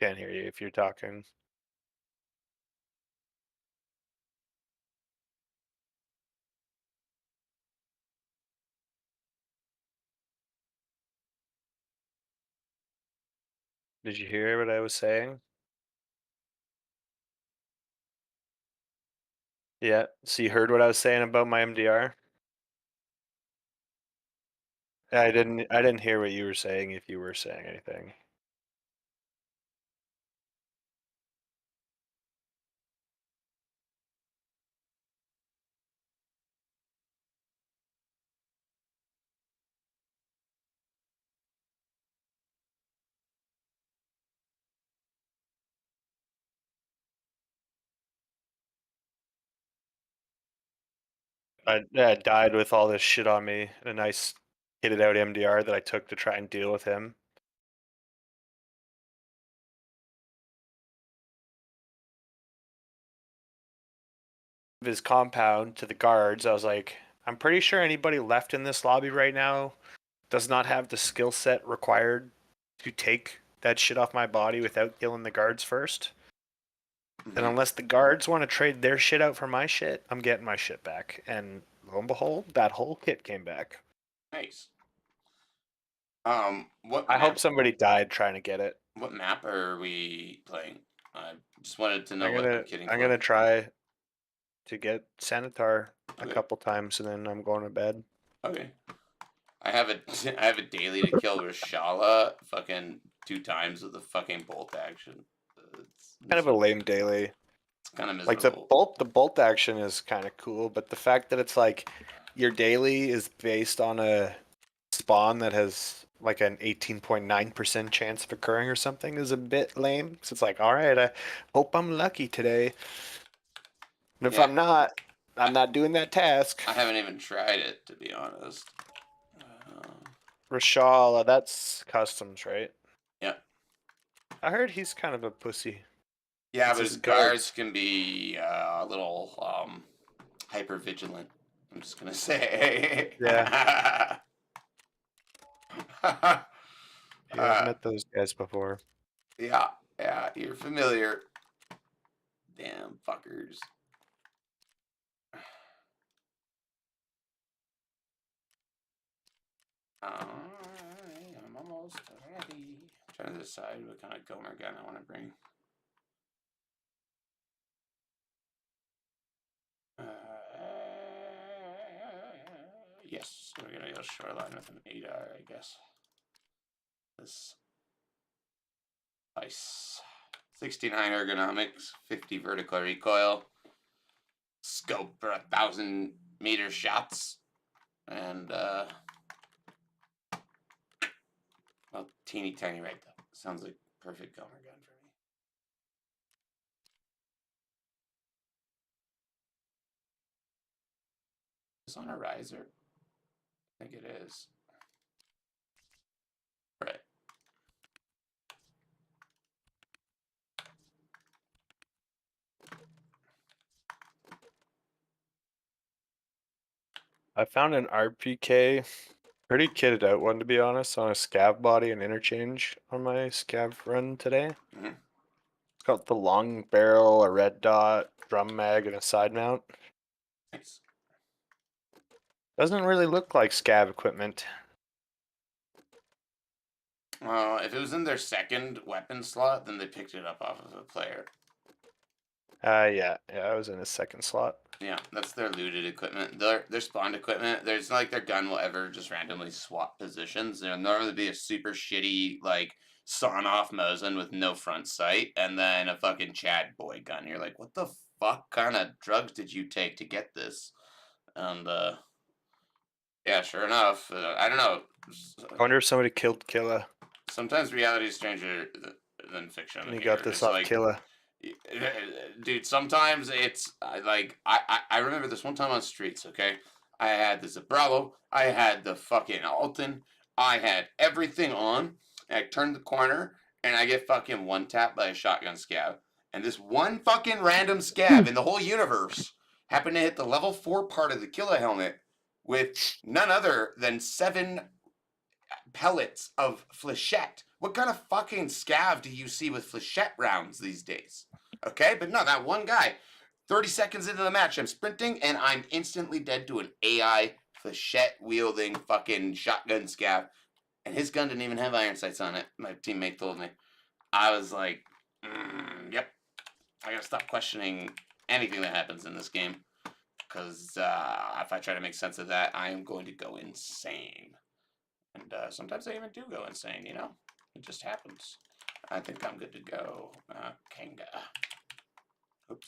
Can't hear you if you're talking. Did you hear what I was saying? Yeah. So you heard what I was saying about my MDR? I didn't hear what you were saying if you were saying anything. I died with all this shit on me. A nice kitted out MDR that I took to try and deal with him. His compound to the guards, I was like, I'm pretty sure anybody left in this lobby right now does not have the skill set required to take that shit off my body without killing the guards first. And unless the guards want to trade their shit out for my shit, I'm getting my shit back. And lo and behold, that whole kit came back. Nice. What I hope map? somebody died trying to get it. What map are we playing? I just wanted to know I'm what gonna I'm kidding I'm for. gonna try to get Sanitar a Okay. couple times and then I'm going to bed. Okay. I have a I have a daily to kill Rashala fucking 2 times with the fucking bolt action. It's Kind of a miserable. lame daily. It's kind of Like miserable. the bolt action is kind of cool, but the fact that it's like your daily is based on a spawn that has like an 18.9% chance of occurring or something is a bit lame. So it's like, all right, I hope I'm lucky today. And if Yeah, I'm not doing that task. I haven't even tried it, to be honest. Rashala, that's customs, right? Yeah. I heard he's kind of a pussy. Yeah, It's but his his guards guards. can be a little hyper vigilant. I'm just gonna say. Yeah, uh, yeah, I've met those guys before. yeah, yeah, you're familiar. Damn fuckers. I'm almost ready. Trying to decide what kind of Gomer gun I want to bring. Yes, we're gonna go shoreline with an 8R, I guess. This nice. 69 ergonomics, 50 vertical recoil, scope for 1,000-meter shots, and well, teeny tiny right though. Sounds like perfect Gomer gun for me. Is this on a riser? I think it is. Right. I found an RPK, pretty kitted out one to be honest, on a scav body and interchange on my scav run today. Mm-hmm. It's got the long barrel, a red dot, drum mag, and a side mount. Nice. Doesn't really look like scav equipment. If it was in their second weapon slot, then they picked it up off of a player. Yeah, I was in a second slot. Yeah, that's their looted equipment. Their spawned equipment. There's not like their gun will ever just randomly swap positions. There'll normally be a super shitty like sawn off Mosin with no front sight, and then a fucking Chad boy gun. You're like, what the fuck kind of drugs did you take to get this? And yeah, sure enough, I don't know. I wonder if somebody killed Killa Sometimes reality is stranger than fiction. and he got Here, this it's off like Killa. dude, sometimes it's like I remember this one time on streets. Okay, I had the Zabralo, I had the fucking Alton, I had everything on, and I turned the corner and I get fucking one tap by a shotgun scav, and this one fucking random scav in the whole universe happened to hit the level 4 part of the killer helmet with none other than 7 pellets of flechette What kind of fucking scav do you see with flechette rounds these days? Okay, but no, that one guy. 30 seconds into the match, I'm sprinting and I'm instantly dead to an AI flechette wielding fucking shotgun scav. And his gun didn't even have iron sights on it. My teammate told me. I was like, yep, I gotta stop questioning anything that happens in this game. Because if I try to make sense of that, I am going to go insane. And sometimes I even do go insane, you know? It just happens. I think I'm good to go. Kanga. Oops.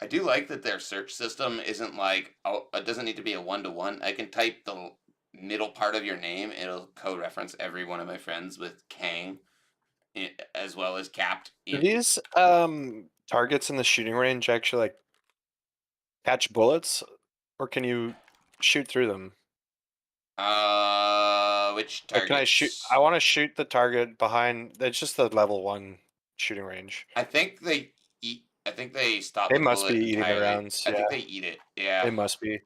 I do like that their search system isn't like, oh, it doesn't need to be a one-to-one. I can type the middle part of your name. It'll co-reference every one of my friends with Kang, as well as capped. Do these targets in the shooting range actually like catch bullets, or can you shoot through them? Which Like, can I shoot? targets? I want to shoot the target behind. It's just the level 1 shooting range. I think they eat. I think they stop They the must be bullet eating the entirely. rounds. I Yeah, think they eat it. Yeah. they must be.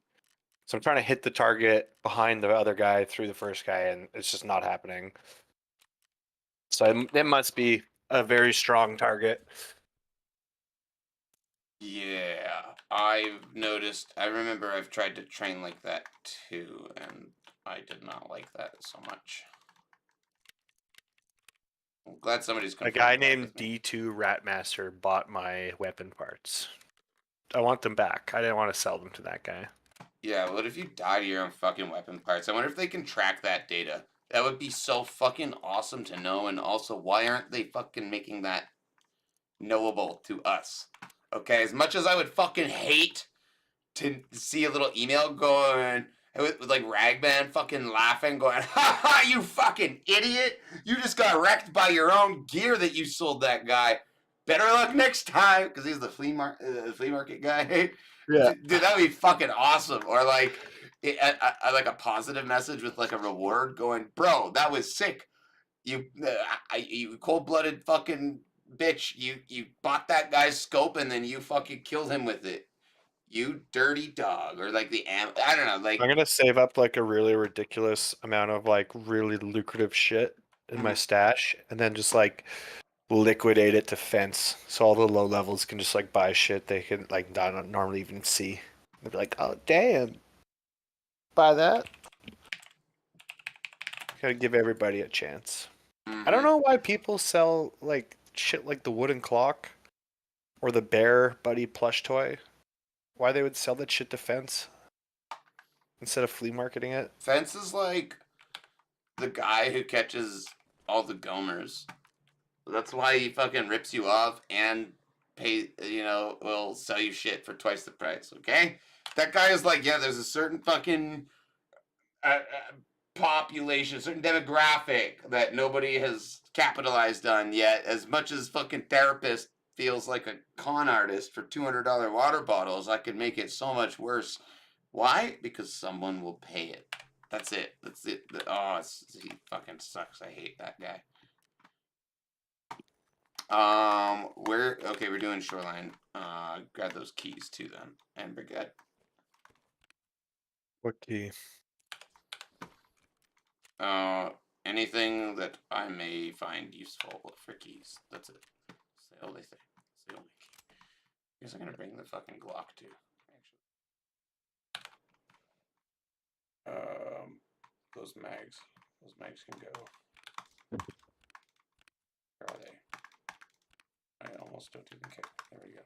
So I'm trying to hit the target behind the other guy through the first guy, and it's just not happening. So it must be a very strong target. Yeah, I've noticed. I remember I've tried to train like that too, and I did not like that so much. I'm glad somebody's A guy confirmed that named with me. D2 Ratmaster bought my weapon parts. I want them back. I didn't want to sell them to that guy. Yeah, what if you die to your own fucking weapon parts? I wonder if they can track that data. That would be so fucking awesome to know, and also, why aren't they fucking making that knowable to us? Okay, as much as I would fucking hate to see a little email going with like Ragman fucking laughing, going, "Ha ha, you fucking idiot! You just got wrecked by your own gear that you sold that guy. Better luck next time," because he's the flea market guy. Yeah. Dude, that would be fucking awesome. Or like, like a positive message with like a reward going, "Bro, that was sick. You cold blooded fucking bitch. You bought that guy's scope and then you fucking killed him with it. You dirty dog," or like I don't know, I'm like. gonna save up like a really ridiculous amount of like really lucrative shit in my Mhm. stash, and then just like liquidate it to fence, so all the low levels can just like buy shit they can like not normally even see. They'd be like, "Oh damn, buy that." Gotta give everybody a chance. I don't Mhm. know why people sell like shit like the wooden clock or the bear buddy plush toy. Why they would sell that shit to fence instead of flea marketing it? Fence is like the guy who catches all the gomers. That's why he fucking rips you off and will sell you shit for twice the price. Okay, that guy is like, yeah, there's a certain fucking population, a certain demographic that nobody has capitalized on yet. As much as fucking therapist feels like a con artist for $200 water bottles, I could make it so much worse. Why? Because someone will pay it. That's it. That's it. Oh, he fucking sucks. I hate that guy. We're doing shoreline. Grab those keys too then, and brigade. What key? Uh, anything that I may find useful for keys. That's it. It's the only thing. It's the only key. I guess I'm gonna bring the fucking Glock too. Actually, those mags. Those mags can go. Where are they? I almost don't even care. There we go.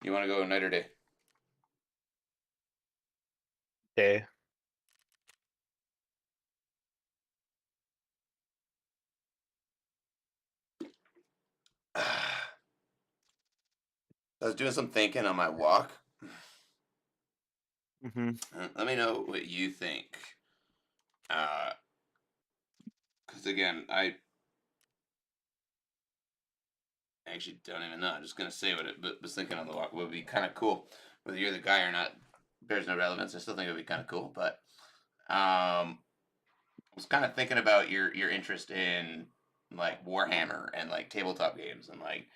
You want to go night or day? Day. I was doing some thinking on my walk. Mm-hmm. Let me know what you think. Because again, I actually don't even know. I'm just gonna say what it was thinking on the walk. Would be kind of cool. Whether you're the guy or not bears no relevance. I still think it would be kind of cool. But I was was kind of thinking about your interest in like Warhammer and like tabletop games and like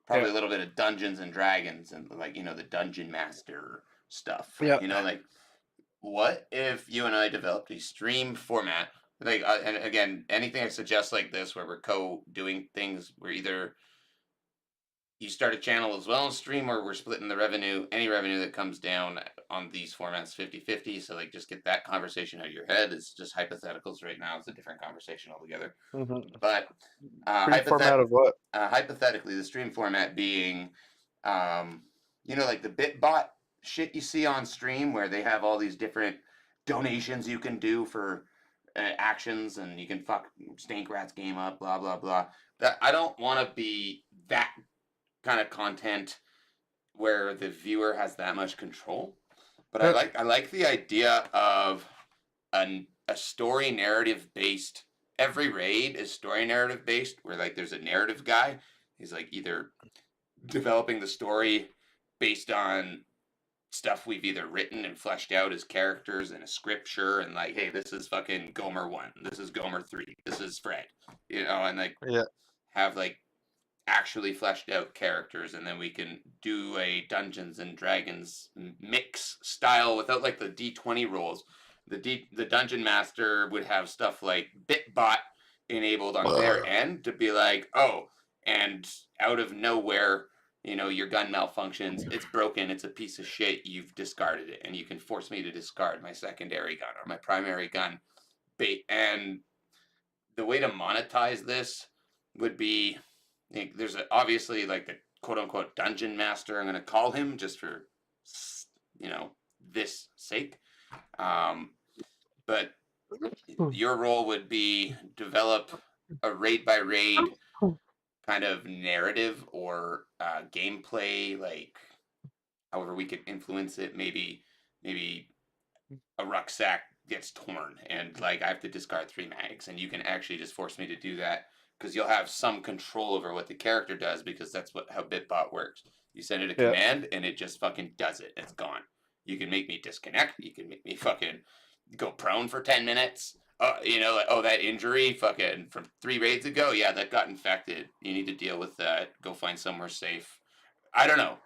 Yeah. probably a little bit of Dungeons and Dragons and like the Dungeon Master stuff. Yeah. Like what if you and I developed a stream format? Like, and again, anything I suggest like this, where we're co-doing things, we're either you start a channel as well and stream, or we're splitting the revenue, any revenue that comes down on these formats 50-50. So like just get that conversation out of your head. It's just hypotheticals right now. It's a different conversation altogether. Mm-hmm. But Free format of what? hypothetically, the stream format being, um, like the Bitbot shit you see on stream where they have all these different donations you can do for actions, and you can fuck Stank Rat's game up, blah blah blah. That I don't want to be that kind of content where the viewer has that much control. But Yeah. I like the idea of a story narrative based. Every raid is story narrative based, where like there's a narrative guy. He's like either developing the story based on stuff we've either written and fleshed out as characters in a scripture, and like, hey, this is fucking Gomer 1, this is Gomer 3, this is Fred, and like Yeah. have like actually fleshed out characters, and then we can do a Dungeons and Dragons mix style without like the D20 rolls. The dungeon master would have stuff like Bitbot enabled on their end to be like, oh, and out of nowhere, your gun malfunctions, it's broken, it's a piece of shit, you've discarded it, and you can force me to discard my secondary gun or my primary gun. And the way to monetize this would be, there's obviously like the quote unquote dungeon master, I'm going to call him just for, this sake. But your role would be develop a raid by raid kind of narrative or gameplay, like however we could influence it. Maybe a rucksack gets torn and like I have to discard 3 mags, and you can actually just force me to do that because you'll have some control over what the character does, because that's how Bitbot works. You send it a Yeah. command and it just fucking does it. It's gone. You can make me disconnect. You can make me fucking go prone for 10 minutes. Like, oh, that injury fucking from 3 raids ago. Yeah, that got infected. You need to deal with that. Go find somewhere safe. I don't know.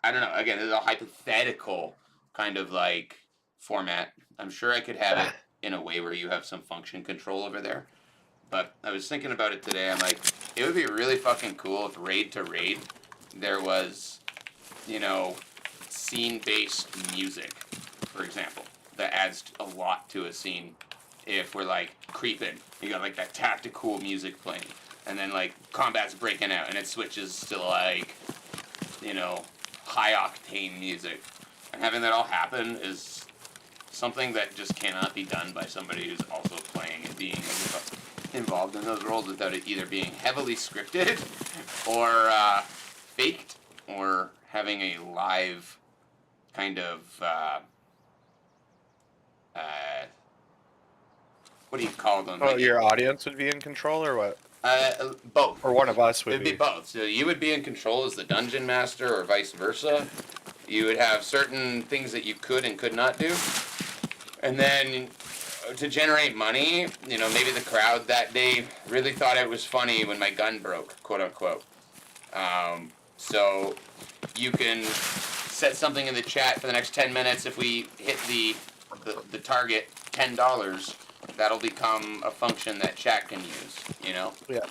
Again, this is a hypothetical kind of like format. I'm sure I could have it in a way where you have some function control over there. But I was thinking about it today. I'm like, it would be really fucking cool if raid to raid there was, scene-based music, for example, that adds a lot to a scene. If we're like creeping, you got like that tactical music playing, and then like combat's breaking out, and it switches to like, high octane music, and having that all happen is something that just cannot be done by somebody who's also playing and being involved in those roles without it either being heavily scripted or faked, or having a live kind of what do you call them? Oh, Like your audience would be in control, or what? Both. Or one of us would It'd be both. So you would be in control as the dungeon master, or vice versa. You would have certain things that you could and could not do, and then to generate money, maybe the crowd that day really thought it was funny when my gun broke, quote unquote. So you can set something in the chat for the next 10 minutes. If we hit the target $10, that'll become a function that chat can use. Yeah.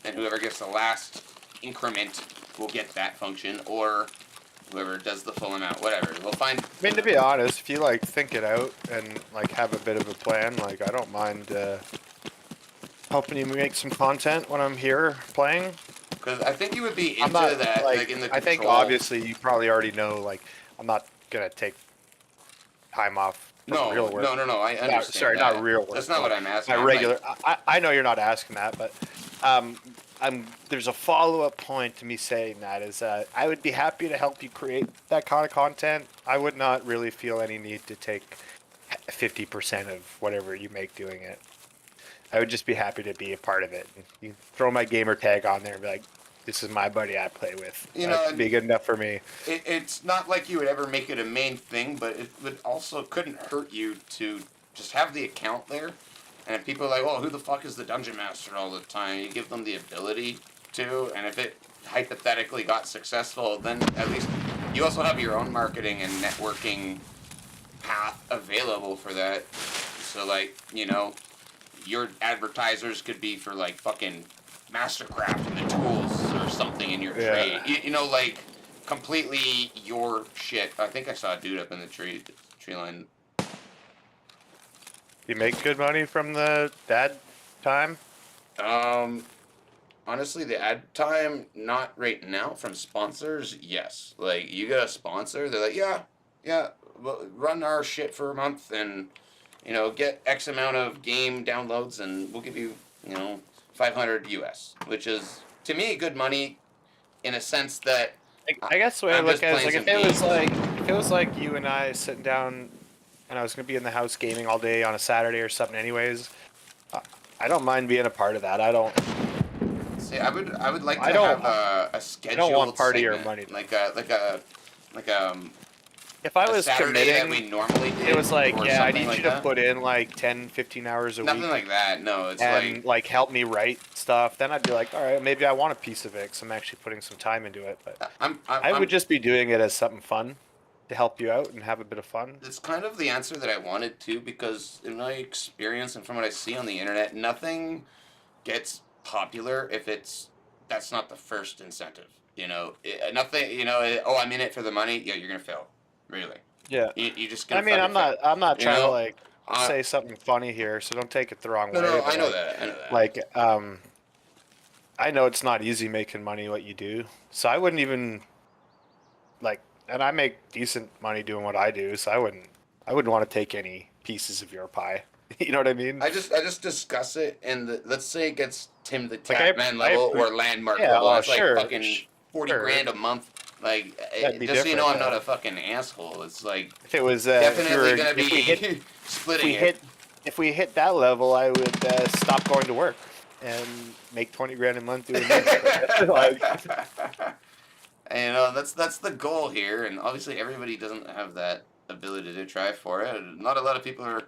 And whoever gets the last increment will get that function, or whoever does the full amount, whatever. We'll find. I mean, to be honest, if you like think it out and like have a bit of a plan, like I don't mind helping you make some content when I'm here playing. Because I think you would be into I'm not that, like in the I think control. obviously you probably already know, like I'm not gonna take time off from real work. No. I understand. Sorry, that. not real work. That's not what I'm asking. My I'm regular. Like, I know you're not asking that, but there's a follow-up point to me saying that is I would be happy to help you create that kind of content. I would not really feel any need to take 50% of whatever you make doing it. I would just be happy to be a part of it. You throw my gamer tag on there and be like, this is my buddy I play with. That'd be good enough for me. It's not like you would ever make it a main thing, but it would also couldn't hurt you to just have the account there And if people are like, "Well, who the fuck is the dungeon master all the time?" You give them the ability to, and if it hypothetically got successful, then at least you also have your own marketing and networking path available for that. So like, your advertisers could be for like fucking Mastercraft and the tools or something in your trade. Yeah. Like completely your shit. I think I saw a dude up in the tree line. You make good money from the ad time? Um, Honestly, the ad time, not right now. From sponsors, yes. Like, you get a sponsor, they're like, yeah, yeah, well, run our shit for a month and, get X amount of game downloads and we'll give you, 500 US, which is, to me, good money in a sense that I guess the way I I'm look just at it is playing like some if it was like you and I sitting down and I was gonna be in the house gaming all day on a Saturday or something anyways, I I don't mind being a part of that. See, I would like I to don't have a I don't want scheduled part of your segment, money though. like If I a was Saturday that committing, we normally it did was like, or yeah, I something need like you to that. put in like 10, 15 hours a Nothing week like that. No, it's and like like help me write stuff. Then I'd be like, all right, maybe I want a piece of it because I'm actually putting some time into it. But I would I'm. just be doing it as something fun to help you out and have a bit of fun. It's kind of the answer that I wanted to because in my experience and from what I see on the internet, nothing gets popular if that's not the first incentive. Nothing. Oh, I'm in it for the money. Yeah, you're gonna fail. Really, Yeah. you're just I gonna mean, fucking fail. I'm not You trying to know. like Uh, say something funny here, so don't take it the wrong no, way. no, I But know that. I know that. like, I know it's not easy making money what you do, so I wouldn't even like, and I make decent money doing what I do, so I wouldn't want to take any pieces of your pie. You know what I mean? I just discuss it, and let's say it gets Tim the Like Tatman level or Landmark yeah, level. oh That's like sure, fucking 40 sure, grand a month. Like, that'd be just so you know, different I'm not though. a fucking asshole. It's like If it was definitely gonna if be splitting we it. hit if we hit that level, I would stop going to work and make 20 grand a month doing this. Like, And that's the goal here, and obviously everybody doesn't have that ability to try for it. Not a lot of people are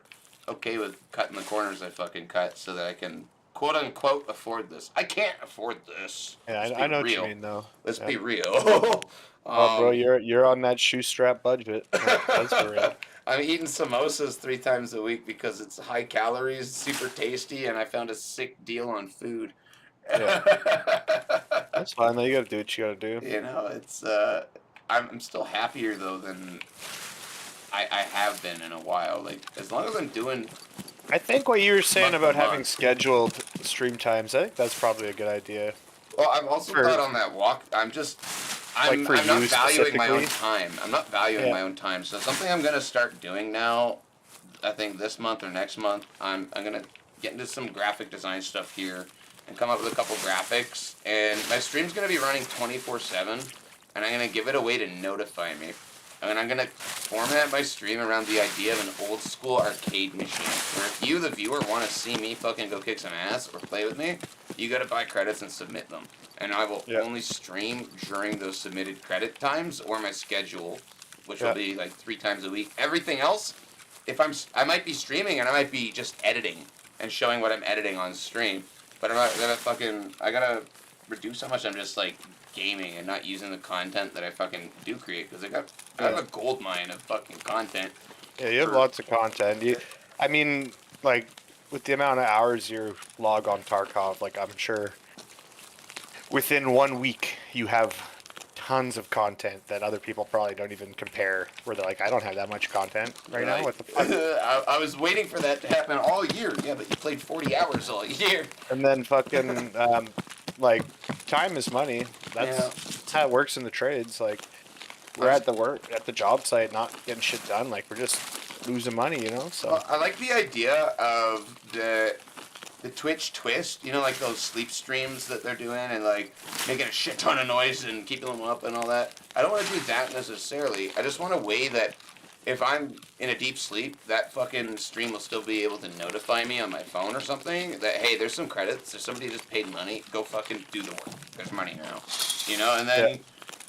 okay with cutting the corners I fucking cut so that I can quote unquote afford this. I can't afford this. yeah, Let's I be know what you real. mean though. Let's Yeah. be real. Oh, bro, um, you're on that shoestrap budget. That's for real. I'm eating samosas 3 times a week because it's high calories, super tasty, and I found a sick deal on food. Yeah, that's fine. Though. You gotta do what you gotta do. It's I'm still happier though than I have been in a while. Like as long as I'm doing I think what you were saying month to about having month. scheduled stream times, I think that's probably a good idea Well, I've also for thought on that walk. like for I'm not you valuing my own specifically. time. I'm not valuing Yeah, my own time. So something I'm gonna start doing now. I think this month or next month, I'm gonna get into some graphic design stuff here and come up with a couple graphics. And my stream's gonna be running 24/7, and I'm gonna give it a way to notify me. And I'm gonna format my stream around the idea of an old school arcade machine. Where if you, the viewer, want to see me fucking go kick some ass or play with me, you gotta buy credits and submit them. And I will yeah, only stream during those submitted credit times or my schedule, which will yeah, be like 3 times a week. Everything else, I might be streaming and I might be just editing and showing what I'm editing on stream. But I gotta reduce how much I'm just like gaming and not using the content that I fucking do create because I have yeah. a gold mine of fucking content. Yeah, you have For lots of content. I mean, like with the amount of hours you log on Tarkov, like I'm sure within 1 week you have tons of content that other people probably don't even compare. Where they're like, I don't have that much content right now. like, What the fuck? I was waiting for that to happen all year. Yeah, but you played 40 hours all year. And then fucking like time is money. Yeah. That's how it works in the trades. Like we're I'm, at the job site, not getting shit done. Like we're just losing money, you know. So well, I like the idea of the Twitch twist, like those sleep streams that they're doing and like making a shit ton of noise and keeping them up and all that. I don't want to do that necessarily. I just want a way that if I'm in a deep sleep, that fucking stream will still be able to notify me on my phone or something that hey, there's some credits, there's somebody just paid money, go fucking do the work. There's money now, and yeah,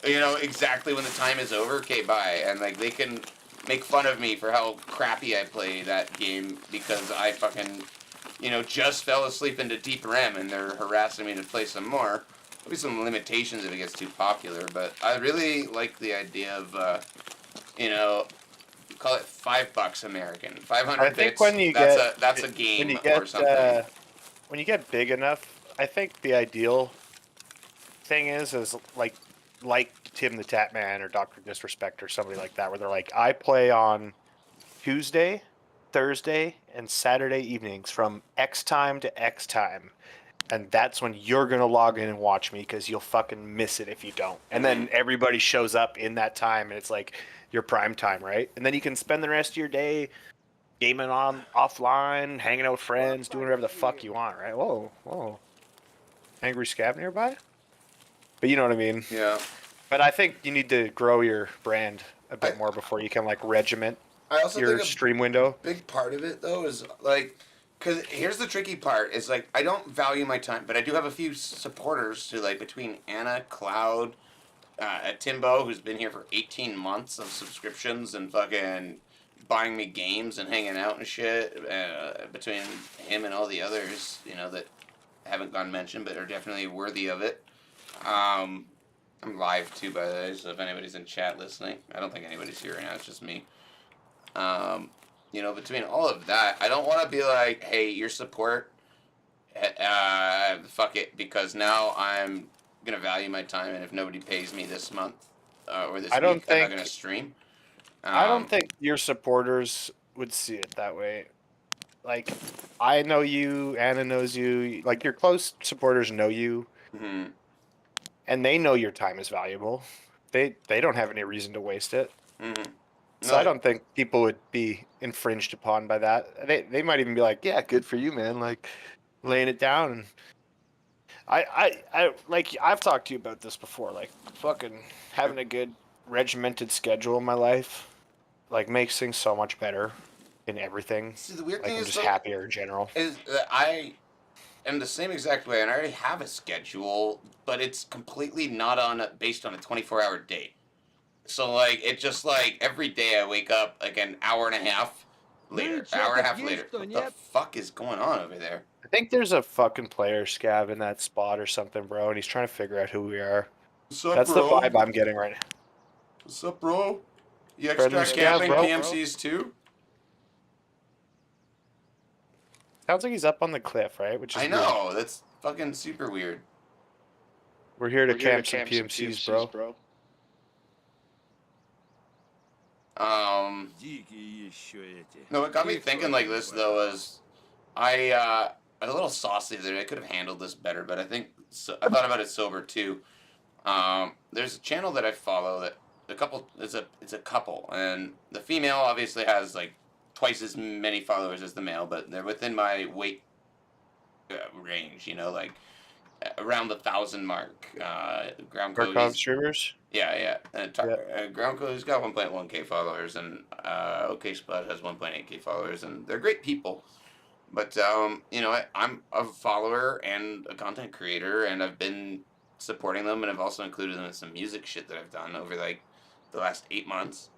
then exactly when the time is over, okay, bye, and like they can make fun of me for how crappy I play that game because I fucking just fell asleep into deep REM and they're harassing me to play some more. There'll be some limitations if it gets too popular, but I really like the idea of, call it $5 American, I 500 think bits. That's a when game you or get something. when you get big enough, I think the ideal thing is like Tim the Tatman or Doctor Disrespect or somebody like that, where they're like, I play on Tuesday, Thursday, and Saturday evenings from X time to X time. And that's when you're gonna log in and watch me because you'll fucking miss it if you don't. And Hmm. then everybody shows up in that time, and it's like your prime time, right? And then you can spend the rest of your day gaming on offline, hanging out with friends, doing whatever the fuck you want, right? Whoa, whoa, angry scab nearby. But you know what I mean. Yeah. But I think you need to grow your brand a I bit more before you can like regiment I also your think a stream window. big part of it though is like, because here's the tricky part is like I don't value my time, but I do have a few supporters who like between Anna, Cloud, Timbo, who's been here for 18 months of subscriptions and fucking buying me games and hanging out and shit. Between him and all the others, that haven't gone mentioned but are definitely worthy of it. Um, I'm live too, by the way, so if anybody's in chat listening, I don't think anybody's here right now. It's just me. Um, between all of that, I don't want to be like, hey, your support, fuck it, because now I'm gonna value my time, and if nobody pays me this month or this I don't week, I'm not gonna think stream. I don't Um, think your supporters would see it that way. Like I know you, Anna knows you, like your close supporters know you hmm and they know your time is valuable. They don't have any reason to waste it. hmm So I No, don't think people would be infringed upon by that. They might even be like, "Yeah, good for you, man." Like laying it down. And I like I've talked to you about this before. Like fucking having a good regimented schedule in my life like makes things so much better in everything. see, the weird Like thing I'm is just though, happier in general. is that I am the same exact way, and I already have a schedule, but it's completely not based on a 24-hour day. So like it just like every day I wake up like an hour and a half Ну и later, чё, hour and a как half есть, later. то What the нет. fuck is going on over there? I think there's a fucking player scab in that spot or something, bro, and he's trying to figure out who we are. What's up, That's the bro? vibe I'm getting right now. What's up, bro? You Friendly extract scab, camping bro. PMCs too? Sounds like he's up on the cliff, right? Which I is weird. know, that's fucking super weird. We're here to We're here to camp some camp some PMCs, PMCs, bro. bro. Дикие еще эти. No, what got me Их thinking тоже like не this though хватало. is I was a little saucy there. I could have handled this better, but I think I thought about it sober too. There's a channel that I follow that it's a couple, and the female obviously has like twice as many followers as the male, but they're within my weight range. Like around the 1,000 mark. Ground Burkov Cody's streamers. yeah. Yeah. Ground Cody's got 1.1k followers, and OK Spud has 1.8k followers, and they're great people. But I'm a follower and a content creator, and I've been supporting them, and I've also included them in some music shit that I've done over like the last 8 months.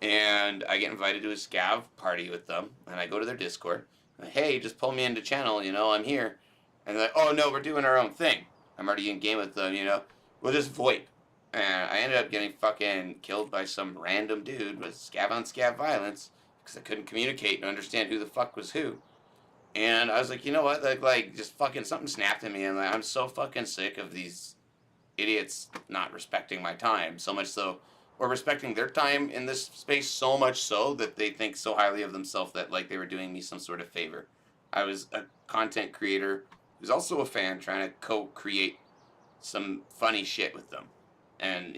And I get invited to a scav party with them, and I go to their Discord. Hey, just pull me into channel, I'm here. And they're like, oh no, we're doing our own thing. I'm already in game with them, We'll just VoIP. And I ended up getting fucking killed by some random dude with scav on scav violence because I couldn't communicate and understand who the fuck was who. And I was like, you know what? Like just fucking something snapped in me, and like, I'm so fucking sick of these idiots not respecting my time. So much so, or respecting their time in this space so much so that they think so highly of themselves that like they were doing me some sort of favor. I was a content creator who's also a fan trying to co-create some funny shit with them, and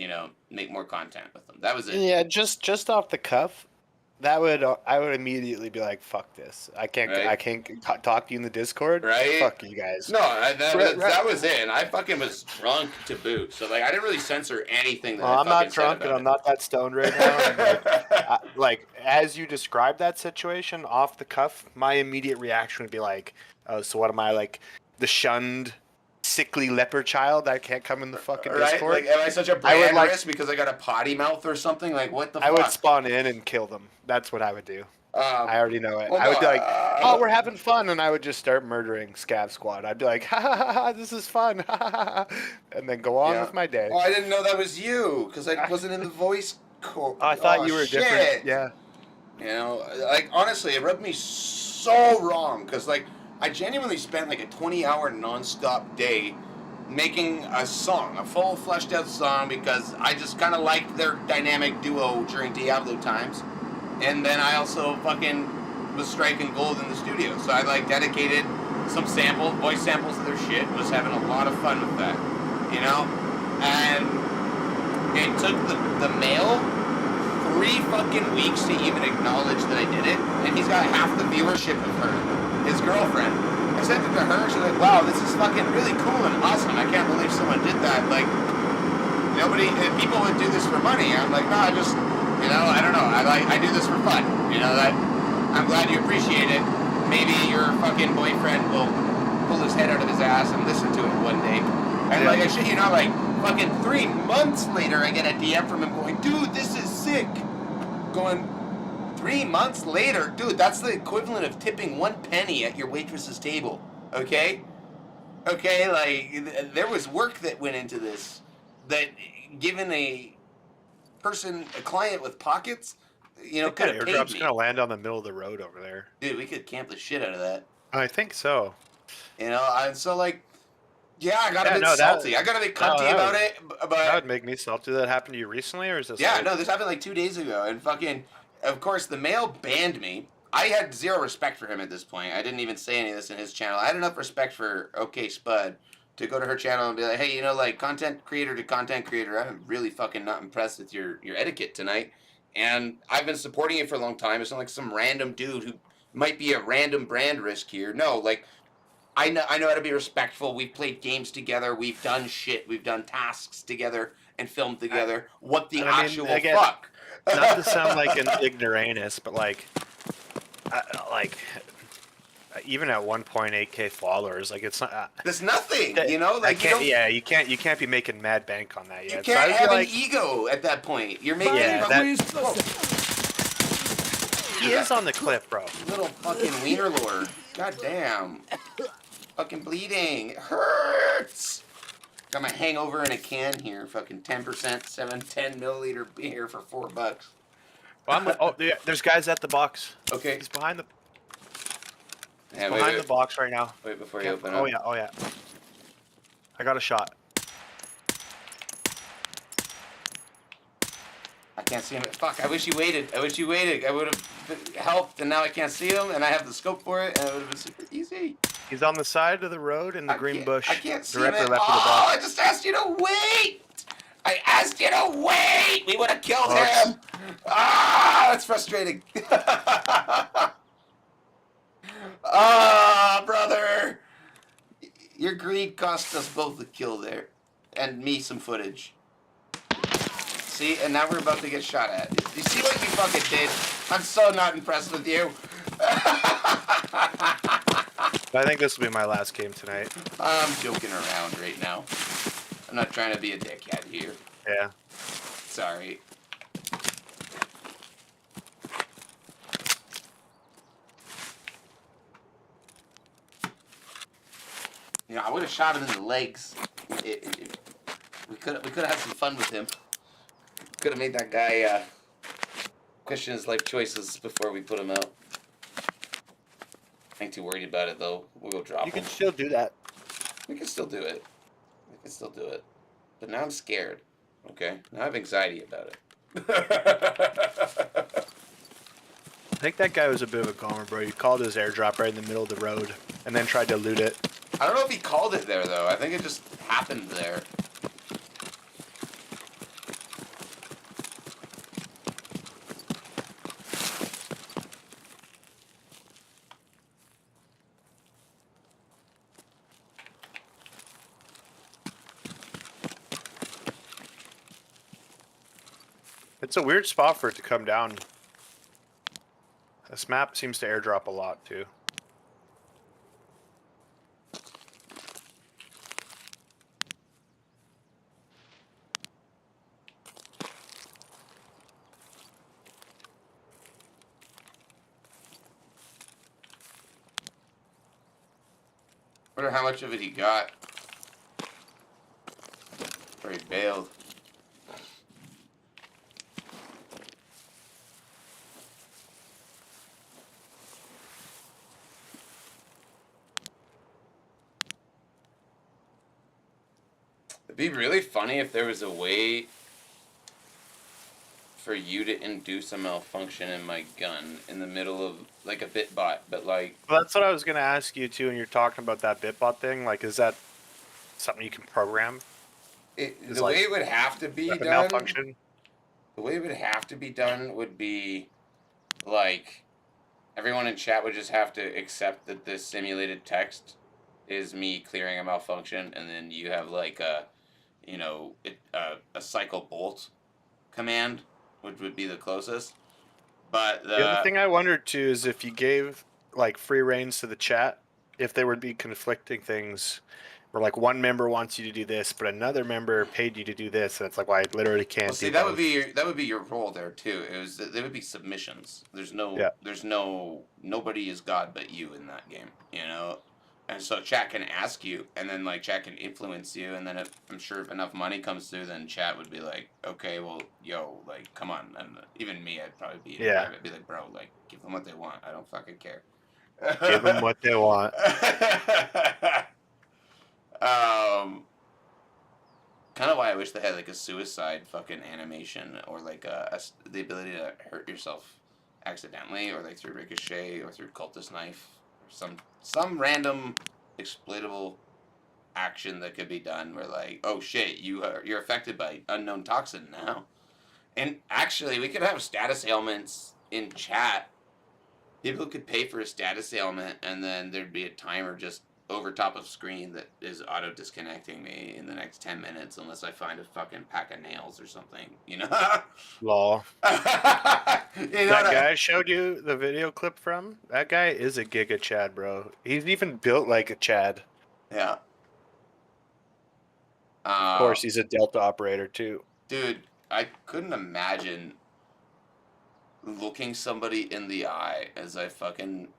make more content with them. That was it. Yeah, just off the cuff, I would immediately be like, "Fuck this! I Right? can't talk to you in the Discord. Right? Fuck you guys." No, that Right, was right. that was it. And I fucking was drunk to boot, so like I didn't really censor anything that Well, I I'm fucking not drunk said and I'm about not that stoned right now. And like as you describe that situation off the cuff, my immediate reaction would be like, "Oh, so what am I like, the shunned, sickly leper child that can't come in the fucking right? Discord?" Like, am I such a I would brand like- risk because I got a potty mouth or something? Like, what the I fuck? would spawn in and kill them. That's what I would do. I already know it. Well, I would no, like oh, we're having fun, and I would just start murdering Scav Squad. I'd be like, ha ha ha, ha, this is fun, ha ha ha, ha, and then go on Yeah. with my day. Oh, I didn't know that was you because I wasn't in the voice. I thought Oh you were different. shit. Yeah. You know, like honestly, it rubbed me so wrong because like I genuinely spent like a 20-hour nonstop day making a song, a full fleshed out song because I just kind of liked their dynamic duo during Diablo times, and then I also fucking was striking gold in the studio. So I like dedicated some samples, voice samples of their shit. Was having a lot of fun with that, you know, and it took the mail 3 fucking weeks to even acknowledge that I did it, and he's got half the viewership of her, his girlfriend. I sent it to her, she's like, wow, this is fucking really cool and awesome. I can't believe someone did that. Like, people would do this for money. I'm like, no, I just, you know, I don't know. I do this for fun. You know, that I'm glad you appreciate it. Maybe your fucking boyfriend will pull his head out of his ass and listen to it one day. And like, I shit, you know, like, fucking 3 months later, I get a DM from him going, dude, this is sick. Going, 3 months later, dude, that's the equivalent of tipping 1 penny at your waitress's table. Okay? Okay, like, there was work that went into this. That, given a client with pockets, you know, I think could that have paid airdrop's me. gonna land on the middle of the road over there. Dude, we could camp the shit out of that. I think so. You know, and so, like, yeah, I got a Yeah, bit no, salty. I got a bit cunty about it, that but would make me salty. Did that happen to you recently, or is this yeah, old? no, this happened like 2 days ago, and fucking, of course, the mail banned me. I had zero respect for him at this point. I didn't even say any of this in his channel. I had enough respect for OK Spud to go to her channel and be like, hey, you know, like, content creator to content creator, I'm really fucking not impressed with your etiquette tonight. And I've been supporting you for a long time. It's not like some random dude who might be a random brand risk here. No, like, I know how to be respectful. We've played games together. We've done shit. We've done tasks together and filmed together. What the And I mean, actual again, fuck? not to sound like an ignoramus, but like even at 1.8k followers, like it's not. There's nothing, That- you know. I Like can't. you Yeah, you can't be making mad bank on that yet. can't so I would have be an like, ego at that point. You're making Yeah, Whoa. he is on the clip, bro. Little fucking wiener lord. God damn. Fucking bleeding. It hurts. Got my hangover in a can here. Fucking 10%, 10 milliliter beer for $4. Well, oh, yeah, there's guys at the box. Okay. He's behind the. Yeah, Behind the box right now. Wait before you Careful. open up. Oh yeah, oh yeah. I got a shot. I can't see him. Fuck, I wish you waited. I wish you waited. I would have helped, and now I can't see him, and I have the scope for it, and it would have been super easy. He's on the side of the road in the green bush. I can't see directly him. left of the Oh, box. I just asked you to wait. I asked you to wait. We would have killed Box. him. Ah, that's frustrating. Ah, brother. Your greed cost us both a kill there, and me some footage. See, and now we're about to get shot at. You see what you fucking did? I'm so not impressed with you. I think this will be my last game tonight. I'm joking around right now. I'm not trying to be a dickhead here. Yeah. Sorry. You know, I would have shot him in the legs. We could have had some fun with him. Could have made that guy question his life choices before we put him out. I ain't too worried about it though. We'll go drop You him. can still do that. We can still do it. We can still do it. But now I'm scared. Okay? Now I have anxiety about it. I think that guy was a bit of a goner, bro. He called his airdrop right in the middle of the road and then tried to loot it. I don't know if he called it there though. I think it just happened there. It's a weird spot for it to come down. This map seems to airdrop a lot too. Wonder how much of it he got. Or he bailed. It'd be really funny if there was a way for you to induce a malfunction in my gun in the middle of like a bitbot, but like Well, that's what I was gonna ask you too. When you're talking about that bitbot thing, like, is that something you can program? Is the way like it would have to be a done. malfunction? The way it would have to be done would be like everyone in chat would just have to accept that this simulated text is me clearing a malfunction, and then you have like a, a cycle bolt command, which would be the closest. But The other thing I wondered too is if you gave like free reins to the chat, if there would be conflicting things where like one member wants you to do this, but another member paid you to do this, and it's like, well, I literally well, can't see, do that would both. be your role there too. It was they would be submissions. Yeah. There's no nobody is God but you in that game, you know. And so chat can ask you, and then like chat can influence you, and then if I'm sure if enough money comes through, then chat would be like, okay, well, yo, like, come on, and even me, I'd probably be in Yeah. private, be like, bro, like, give them what they want. I don't fucking care. Give them what they want. um, Kind of why I wish they had like a suicide fucking animation or like the ability to hurt yourself accidentally or like through ricochet or through cultist knife or some random exploitable action that could be done where like, oh shit, you're affected by unknown toxin now. And actually we could have status ailments in chat. People could pay for a status ailment, and then thered be a timer just over top of screen that is auto disconnecting me in the next 10 minutes unless I find a fucking pack of nails or something, you know? Lol. You know That what guy I showed you the video clip from, that guy is a giga Chad, bro. He's even built like a Chad. Yeah. Of Uh, course, he's a Delta operator too. Dude, I couldn't imagine looking somebody in the eye as I fucking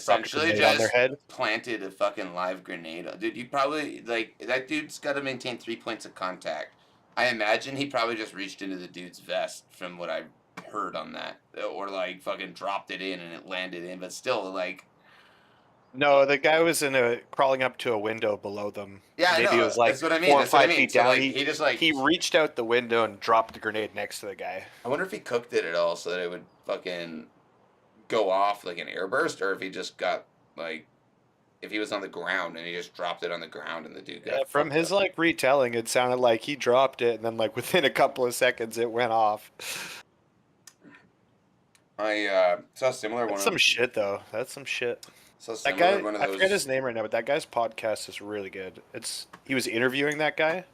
Dropped a essentially grenade on their just head. planted a fucking live grenade. Dude, you probably like that dude's got to maintain 3 points of contact. I imagine he probably just reached into the dude's vest from what I heard on that, or like fucking dropped it in and it landed in. But still, like, No, the guy was in a crawling up to a window below them. yeah, I Maybe it know. was like That's what I mean. 4 or That's what I 5 mean. feet So down. like, He he just like, he reached out the window and dropped the grenade next to the guy. I wonder if he cooked it at all so that it would fucking go off like an airburst, or if he just got like if he was on the ground and he just dropped it on the ground and the dude Yeah, got from fucked his up. like retelling, it sounded like he dropped it and then like within a couple of seconds it went off. I saw a similar That's one some of shit though. That's some shit. saw That similar guy, one of I forget his those. name right now, but that guy's podcast is really good. He was interviewing that guy,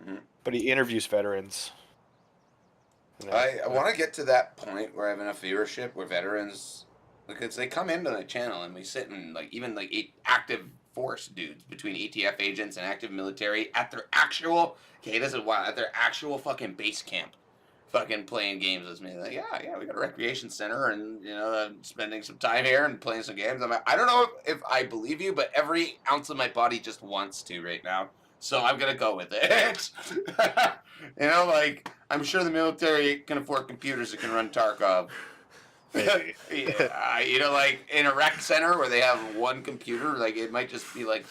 Mhm. but he interviews veterans. I want to get to that point where I have enough viewership where veterans, because they come into the channel and we sit in like even like active force dudes between ATF agents and active military at their actual this is wild at their actual fucking base camp, fucking playing games with me. Like yeah, we got a recreation center and I'm spending some time here and playing some games. I'm like, I don't know if I believe you, but every ounce of my body just wants to right now. So I'm gonna go with it. Like I'm sure the military can afford computers that can run Tarkov. Maybe. Yeah, like in a rec center where they have one computer, like it might just be like,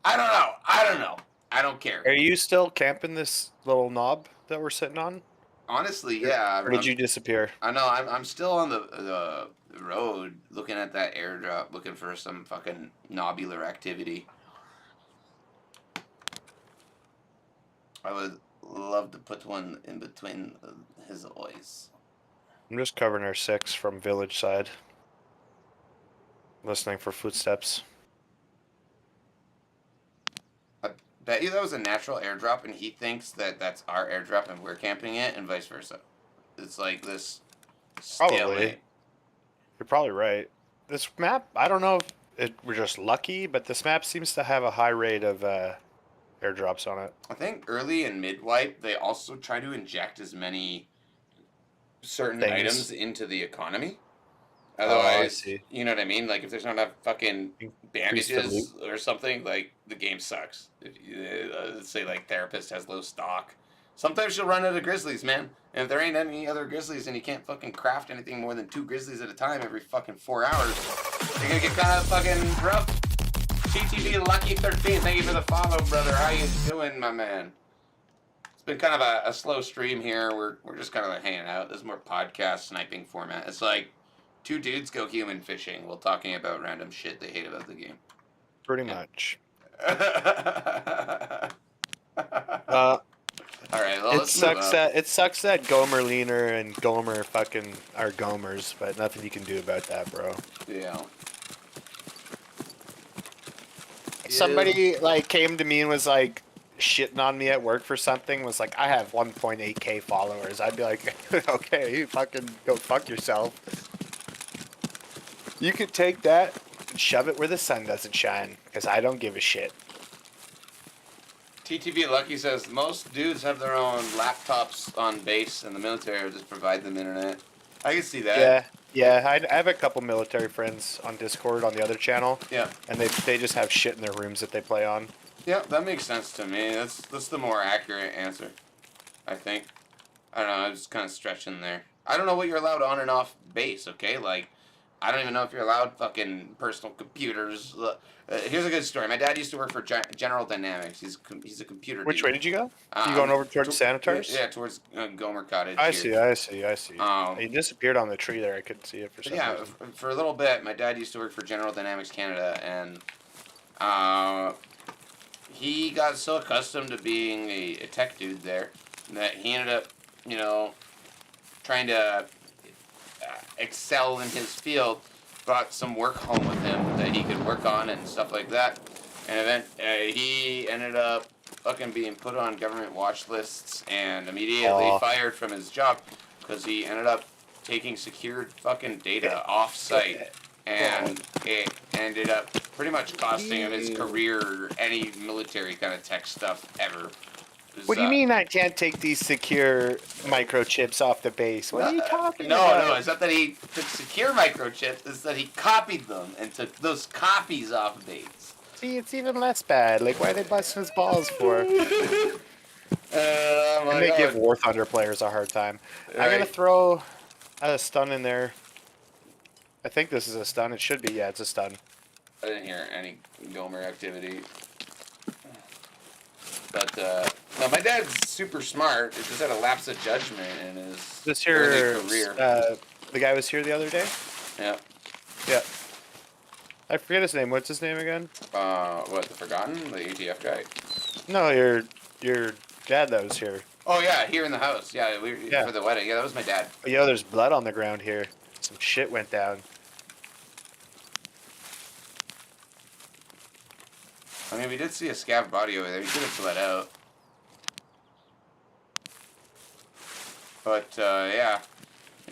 I don't know, I don't care. Are you still camping this little knob that we're sitting on? Honestly, Or, yeah, or did you disappear? I know I'm still on the road looking at that airdrop, looking for some fucking nobular activity. I would love to put one in between his eyes. I'm just covering our 6 from village side. Listening for footsteps. I bet you that was a natural airdrop, and he thinks that that's our airdrop, and we're camping it, and vice versa. It's like this Probably. stalemate. You're probably right. This map, I don't know if we're just lucky, but this map seems to have a high rate of airdrops on it. I think early and mid wipe, they also try to inject as many certain Things. items into the economy. Oh, I Otherwise, see. you know what I mean? Like if there's not enough fucking Increase the loot. bandages or something, like the game sucks. Let's say like therapist has low stock. Sometimes you'll run out of grizzlies, man. And if there ain't any other grizzlies and you can't fucking craft anything more than 2 grizzlies at a time every fucking 4 hours, you're gonna get kind of fucking rough. TTV Lucky 13, thank you for the follow, brother. How you doing, my man? It's been kind of a slow stream here. We're just kind of like hanging out. This is more podcast sniping format. It's like two dudes go human fishing while talking about random shit they hate about the game. Pretty Yeah. much. All right, well, let's move up. It sucks that Gomer Leaner and Gomer fucking are Gomers, but nothing you can do about that, bro. Yeah. Somebody like came to me and was like shitting on me at work for something. Was like, I have 1.8k followers. I'd be like, okay, you fucking go fuck yourself. You could take that and shove it where the sun doesn't shine, because I don't give a shit. TTV Lucky says most dudes have their own laptops on base, and the military will just provide them internet. I can see that. Yeah. I have a couple military friends on Discord on the other channel. Yeah. And they just have shit in their rooms that they play on. Yeah, that makes sense to me. That's the more accurate answer, I think. I don't know. I was kind of stretching there. I don't know what you're allowed on and off base. Okay, like I don't even know if you're allowed fucking personal computers. Here's a good story. My dad used to work for General Dynamics. He's a computer. Which dude. way did you go? You going over towards Sanitars? Yeah, towards Gomer Cottage. I here. see. He disappeared on the tree there. I couldn't see it for some reason. For a little bit, my dad used to work for General Dynamics Canada, and he got so accustomed to being a tech dude there that he ended up, trying to excel in his field. Brought some work home with him that he could work on and stuff like that. And he ended up fucking being put on government watch lists and immediately fired from his job because he ended up taking secured fucking data off site, and it ended up pretty much costing him his career or any military kind of tech stuff ever. What do you mean I can't take these secure microchips off the base? What are you talking about? No, it's not that he took secure microchips, it's that he copied them and took those copies off base. See, it's even less bad. Like, why are they busting his balls for? Oh and they give War Thunder players a hard time. Right. I'm gonna throw a stun in there. I think this is a stun. It should be. Yeah, it's a stun. I didn't hear any Gomer activity. But, no, my dad's super smart. It just had a lapse of judgment in his early career. The guy was here the other day? Yeah. Yeah. I forget his name. What's his name again? What, the Forgotten? The ATF guy? No, your dad that was here. Oh, yeah, here in the house. Yeah, for the wedding. Yeah, that was my dad. Yo, there's blood on the ground here. Some shit went down. I mean, we did see a scav body over there. He could have fled out. But, yeah.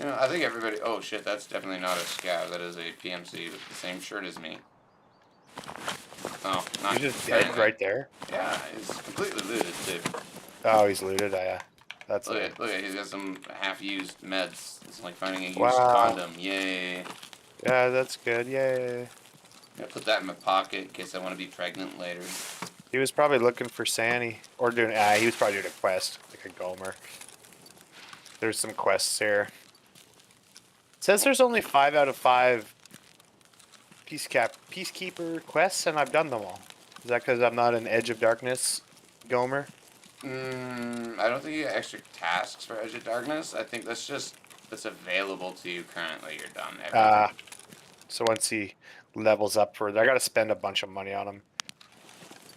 I think everybody... Oh, shit, that's definitely not a scav. That is a PMC with the same shirt as me. Oh, not... He's just dead right there? Yeah, he's completely looted, too. Oh, he's looted, yeah. That's look at, he's got some half-used meds. It's like finding a used condom. Yay. Yeah, that's good. Yay. I'm gonna put that in my pocket in case I want to be pregnant later. He was probably looking for Sandy. Or doing... he was probably doing a quest. Like a Gomer. There's some quests here. It says there's only 5 out of 5 Peacekeeper quests, and I've done them all. Is that because I'm not an Edge of Darkness Gomer? I don't think you get extra tasks for Edge of Darkness. I think that's available to you currently. You're done. So once he levels up further, I gotta spend a bunch of money on him.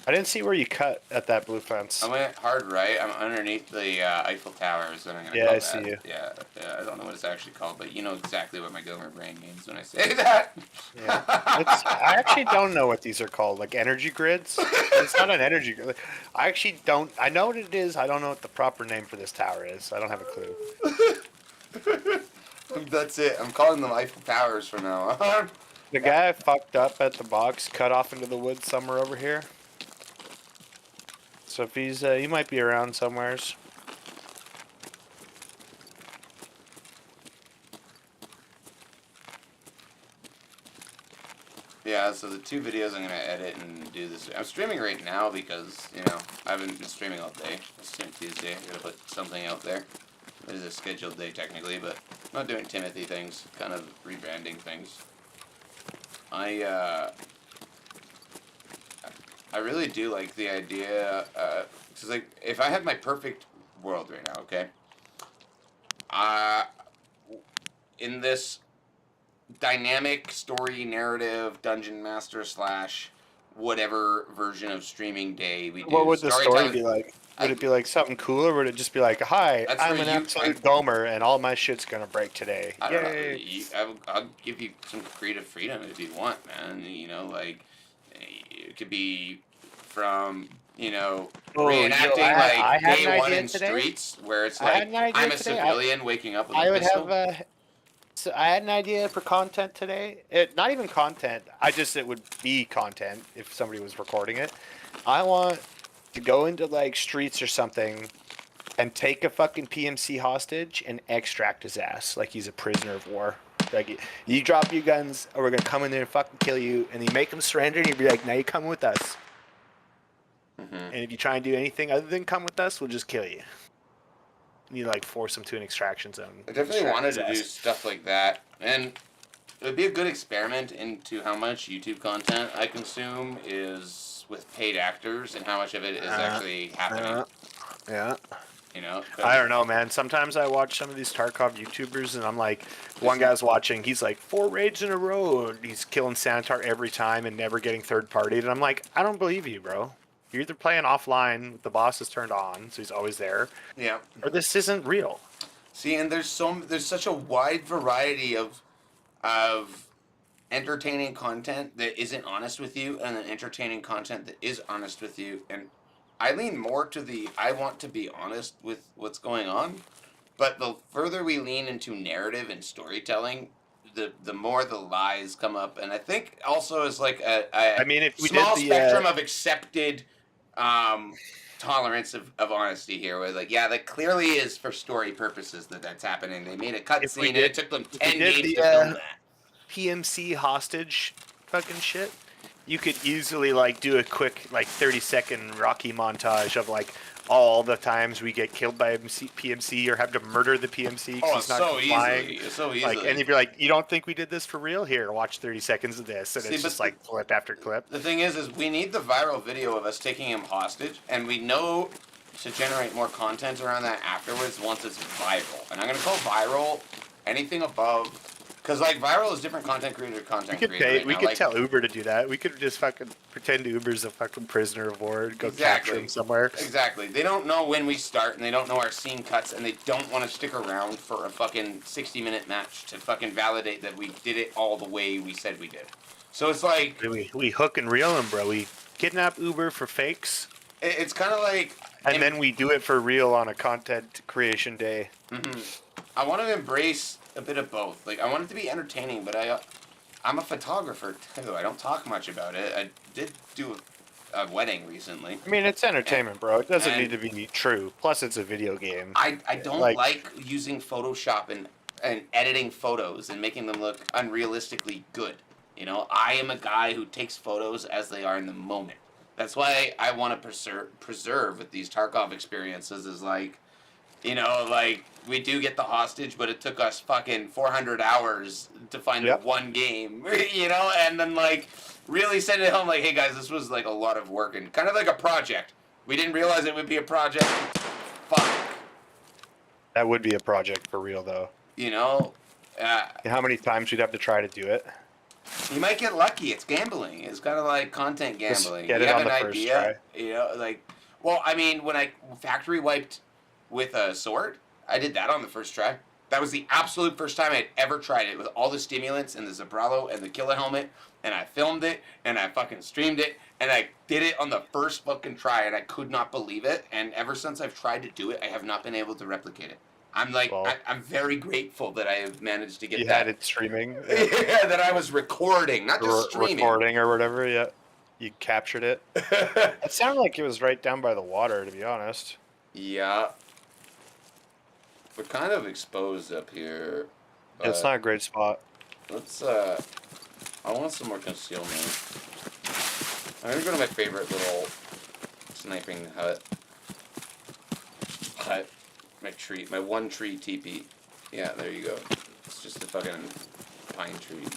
I didn't see where you cut at that blue fence. I went hard right. I'm underneath the Eiffel Towers, and I'm gonna. Yeah, I see you. Yeah, I don't know what it's actually called, but you know exactly what my Gomer brain means when I say that. Yeah. I actually don't know what these are called. Like energy grids? It's not an energy grid. I actually don't. I know what it is. I don't know what the proper name for this tower is. I don't have a clue. That's it. I'm calling them Eiffel Towers from now on. The guy fucked up at the box, cut off into the woods somewhere over here. So if he's, he might be around somewheres. Yeah, so the 2 videos I'm gonna edit and do this. I'm streaming right now because, I haven't been streaming all day. It's Tuesday. I gotta put something out there. It is a scheduled day technically, but I'm not doing Timothy things, kind of rebranding things. I really do like the idea, cause like, if I had my perfect world right now, okay? Uh, in this dynamic story narrative dungeon master slash whatever version of streaming day we What do would the story storytelling. be like? Would I, it be like something cool, or would it just be like, "Hi, that's where I'm an you absolute Gomer, and all my shit's gonna break today"? I don't know. Yay! I'll give you some creative freedom if you want, man. Like it could be from Oh, reenacting like I had day an one idea in today. streets where it's I had like an idea I'm a today. civilian waking up with a I would have pistol. So I had an idea for content today. Not even content. It would be content if somebody was recording it. I want to go into like streets or something and take a fucking PMC hostage and extract his ass like he's a prisoner of war. Like you drop your guns, or we're gonna come in there and fucking kill you. And you make him surrender, and you'd be like, "Now you come with us." Hmm. And if you try and do anything other than come with us, we'll just kill you. And you like force him to an extraction zone. I definitely Extract wanted his to do ass. stuff like that, and it would be a good experiment into how much YouTube content I consume is with paid actors and how much of it is Uh, actually happening. uh, yeah. I 'Cause don't know, man. Sometimes I watch some of these Tarkov YouTubers, and I'm like, one just guy's watching. He's like 4 raids in a row, and he's killing Sanitar every time and never getting third partied. And I'm like, I don't believe you, bro. You're either playing offline with the boss is turned on, so he's always there, yeah. or this isn't real. See, and there's such a wide variety of entertaining content that isn't honest with you, and then entertaining content that is honest with you. And I lean more to the I want to be honest with what's going on. But the further we lean into narrative and storytelling, the more the lies come up. And I think also is like a I mean, if we did small the, spectrum of accepted um, tolerance of honesty here. Where like, yeah, that clearly is for story purposes that's happening. They made a if we cutscene and it did, took them if we 10 did games the to film that. PMC hostage fucking shit, you could easily like do a quick like 30-second Rocky montage of like all the times we get killed by PMC or have to murder the PMC because Oh, he's not complying. easily. So Like, easily. and if you're like, you don't think we did this for real? Here, watch 30 seconds of this, and See, it's but just like clip after clip. the thing is we need the viral video of us taking him hostage, and we know to generate more content around that afterwards once it's viral. And I'm gonna call viral anything above, because like viral is different content creator to We content could creator pay. right We now. could Like tell Uber to do that. We could just fucking pretend Uber's a fucking prisoner of war and go capture him somewhere. Exactly. They don't know when we start, and they don't know our scene cuts, and they don't want to stick around for a fucking 60-minute match to fucking validate that we did it all the way we said we did. So it's like We hook and reel him, bro. We kidnap Uber for fakes, it's kind of like, and then we do it for real on a content creation day. I want to embrace a bit of both. Like I want it to be entertaining, but I'm a photographer too. I don't talk much about it. I did do a wedding recently. I mean, it's entertainment, bro. It doesn't need And to be true. Plus, it's a video game. I don't Like, like using Photoshop and editing photos and making them look unrealistically good. I am a guy who takes photos as they are in the moment. That's why I want to preserve with these Tarkov experiences is like we do get the hostage, but it took us fucking 400 hours to find the yep. one game, and then like really send it home like, hey guys, this was like a lot of work and kind of like a project. We didn't realize it would be a project. Fuck. That would be a project for real, though. You know, uh, And how many times we'd have to try to do it? you might get lucky. It's gambling. It's kind of like content Just gambling. get You it have on an the first idea, try. like, well, I mean, when I factory wiped with a sword, I did that on the first try. That was the absolute first time I'd ever tried it with all the stimulants and the Zabralo and the killer helmet, and I filmed it and I fucking streamed it and I did it on the first fucking try and I could not believe it. And ever since I've tried to do it, I have not been able to replicate it. I'm like, Well, I'm very grateful that I have managed to get you that. had it streaming. Yeah, that I was recording, not just streaming. Recording or whatever, yeah. You captured it. It sounded like it was right down by the water, to be honest. Yeah. We're kind of exposed up here. It's not a great spot. Let's I want some more concealment. I'm gonna go to my favorite little sniping hut. My one tree teepee. Yeah, there you go. It's just a fucking pine tree.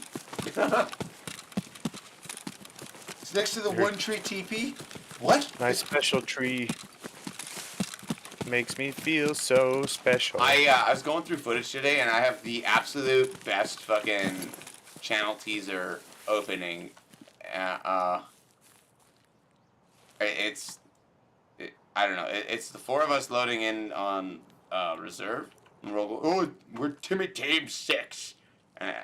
It's next to the one tree teepee? What? My special tree makes me feel so special. I was going through footage today and I have the absolute best fucking channel teaser opening. It's I don't know. It's the four of us loading in on reserve. And we're all going, oh, we're Timmy Team 6. And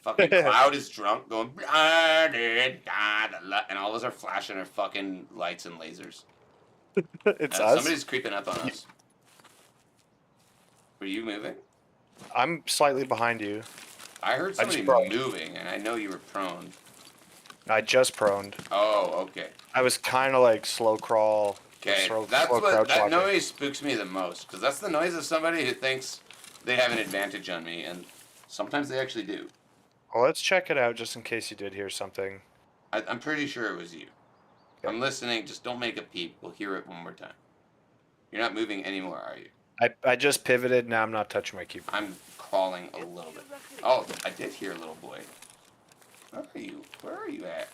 fucking Cloud is drunk going, and all of us are flashing our fucking lights and lasers. It's us. Somebody's creeping up on us. Were you moving? I'm slightly behind you. I heard somebody moving, and I know you were prone. I just proned. Oh, okay. I was kind of like slow crawl. Okay, that noise spooks me the most, because that's the noise of somebody who thinks they have an advantage on me, and sometimes they actually do. Well, let's check it out just in case you did hear something. I'm pretty sure it was you. Okay. I'm listening, just don't make a peep. We'll hear it one more time. You're not moving anymore, are you? I just pivoted, now I'm not touching my cube. I'm crawling a little bit. Oh, I did hear a little boy. Where are you? Where are you at?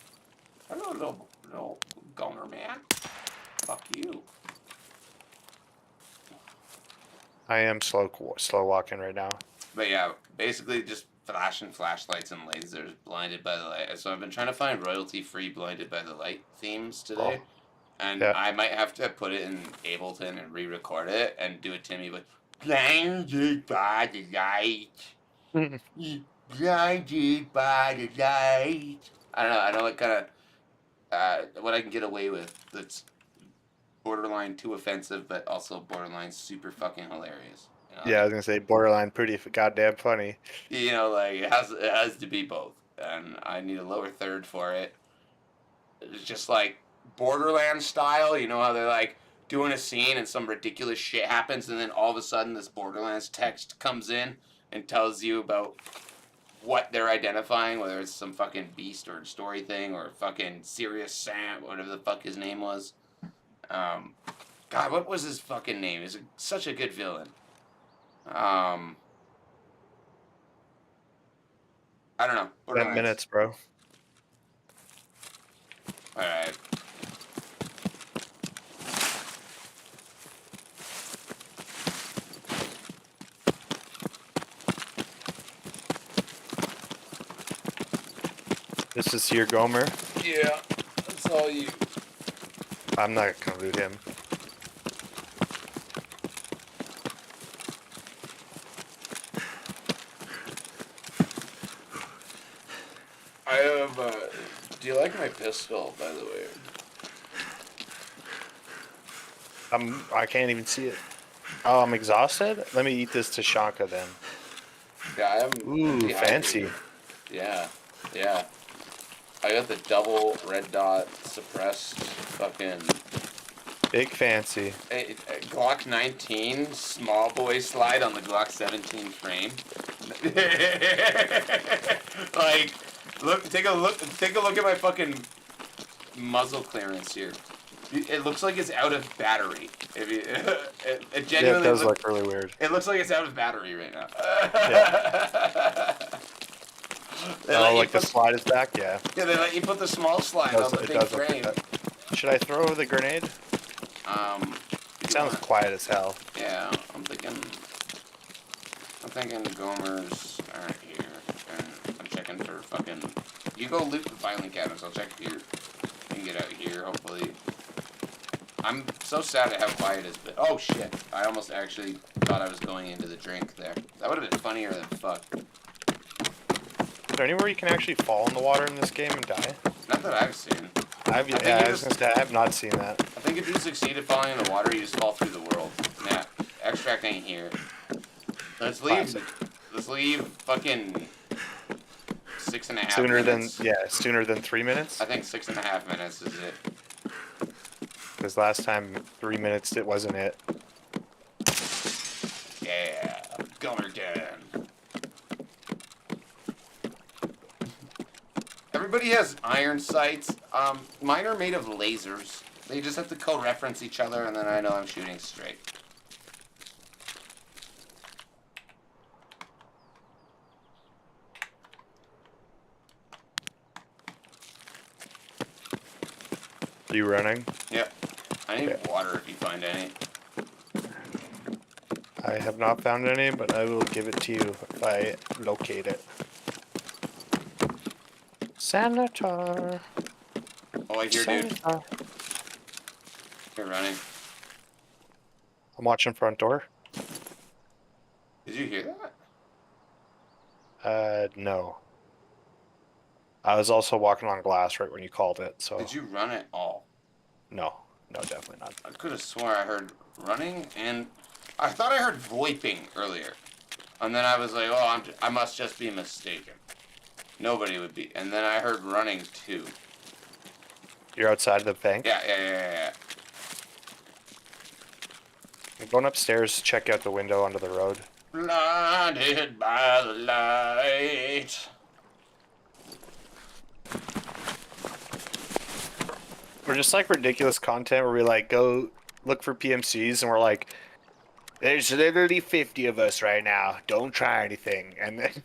Hello, little goner man. Fuck you. I am slow walking right now. But yeah, basically just flashing flashlights and lasers blinded by the light. So I've been trying to find royalty-free blinded by the light themes today. Oh. And yeah. I might have to put it in Ableton and re-record it and do it to me with blinded by the light. Blinded by the light. I don't know. I know what kind of what I can get away with that's borderline too offensive, but also borderline super fucking hilarious. You know? Yeah, I was gonna say borderline pretty goddamn funny. You know, like it has to be both, and I need a lower third for it. It's just like Borderlands style. You know how they're like doing a scene and some ridiculous shit happens, and then all of a sudden this Borderlands text comes in and tells you about what they're identifying, whether it's some fucking beast or story thing or fucking Serious Sam, whatever the fuck his name was. God, what was his fucking name? He's such a good villain. I don't know. 10 minutes, bro. Alright. This is your Gomer? Yeah, that's all you. I'm not gonna loot him. I have, do you like my pistol, by the way? I can't even see it. Oh, I'm exhausted? Let me eat this Tashanka then. Yeah, Ooh, fancy. Yeah, yeah. I got the double red dot suppressed fucking... Big fancy. Glock 19 small boy slide on the Glock 17 frame. Like, take a look at my fucking muzzle clearance here. It looks like it's out of battery. If you, it genuinely yeah, it does look really weird. It looks like it's out of battery right now. Yeah. Oh, like the slide is back? Yeah. Yeah, they let you put the small slide on the big frame. Should I throw the grenade? It sounds quiet as hell. Yeah, I'm thinking the Gomers aren't here, and I'm checking for fucking... You go loot the filing cabinets, I'll check here. I can get out here, hopefully. I'm so sad at how quiet it is, but... Oh, shit. I almost actually thought I was going into the drink there. That would have been funnier than fuck. Is there anywhere you can actually fall in the water in this game and die? Not that I've seen. I have not seen that. I think if you succeed at falling in the water, you just fall through the world. Yeah, extract ain't here. Let's leave fucking 6.5 minutes. Sooner than 3 minutes? I think 6.5 minutes is it. Because last time 3 minutes it wasn't it. Yeah, Gomer done. everybody has iron sights. Mine are made of lasers. They just have to co-reference each other, and then I know I'm shooting straight. Are you running? Yep. I need water if you find any. I have not found any, but I will give it to you if I locate it. Senator. Oh, I hear, dude. Senator. You're running. I'm watching front door. Did you hear that? No. I was also walking on glass right when you called it, so. Did you run at all? No, definitely not. I could have swore I heard running, and I thought I heard VoIPing earlier. And then I was like, oh, I must just be mistaken. Nobody would be. And then I heard running too. You're outside of the bank? Yeah. I'm going upstairs to check out the window onto the road. Blinded by the light. We're just like ridiculous content where we like go look for PMCs and we're like, there's literally 50 of us right now. Don't try anything. And then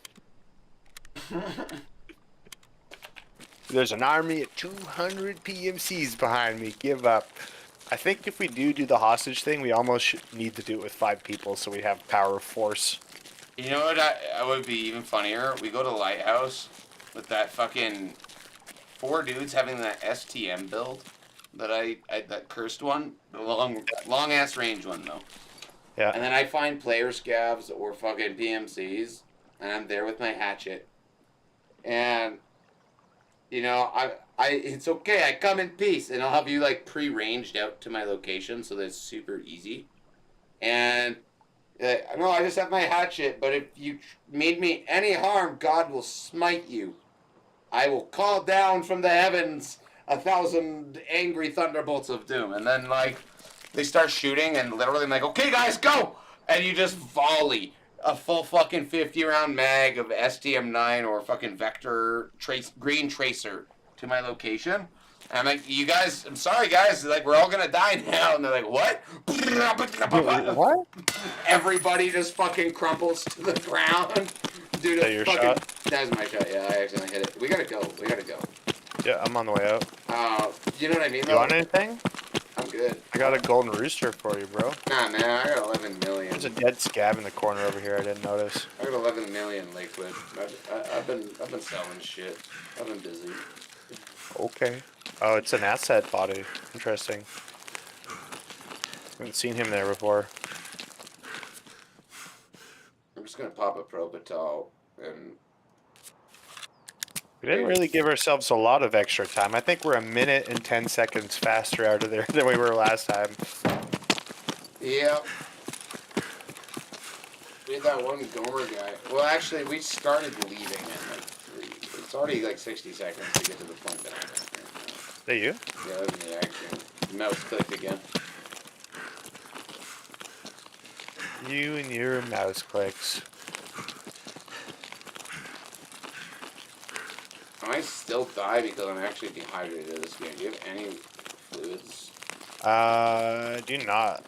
there's an army of 200 PMCs behind me. Give up. I think if we do the hostage thing, we almost need to do it with 5 people so we have power of force. You know what I would be even funnier? We go to Lighthouse with that fucking 4 dudes having that STM build. That cursed one, the long ass range one though. Yeah. And then I find player scavs or fucking PMCs, and I'm there with my hatchet. And you know, it's okay. I come in peace, and I'll have you like pre-ranged out to my location, so that's super easy. And no, I just have my hatchet. But if you made me any harm, God will smite you. I will call down from the heavens 1,000 angry thunderbolts of doom. And then, like, they start shooting, and literally I'm like, okay, guys, go! And you just volley a full fucking 50-round mag of STM-9 or fucking Vector Green Tracer to my location. And I'm like, you guys, I'm sorry, guys. Like, we're all gonna die now. And they're like, what? What? Everybody just fucking crumples to the ground. Dude, Is that your shot? That was my shot, yeah. I accidentally hit it. We gotta go. Yeah, I'm on the way out. You know what I mean, though? You want anything? I'm good. I got a golden rooster for you, bro. Nah, man, I got 11 million. There's a dead scab in the corner over here. I didn't notice. I got 11 million liquid. I've been selling shit. I've been busy. Okay. Oh, it's an asset body. Interesting. Haven't seen him there before. I'm just gonna pop a Propital and. We didn't really give ourselves a lot of extra time. I think we're 1 minute and 10 seconds faster out of there than we were last time. Yeah. We had that one Gomer guy. Well, actually, we started leaving at like 3. It's already like 60 seconds to get to the point that I'm at right now. Is that you? Yeah, that was me actually. Mouse clicked again. You and your mouse clicks. I might still die because I'm actually dehydrated this game. Do you have any fluids? Do not.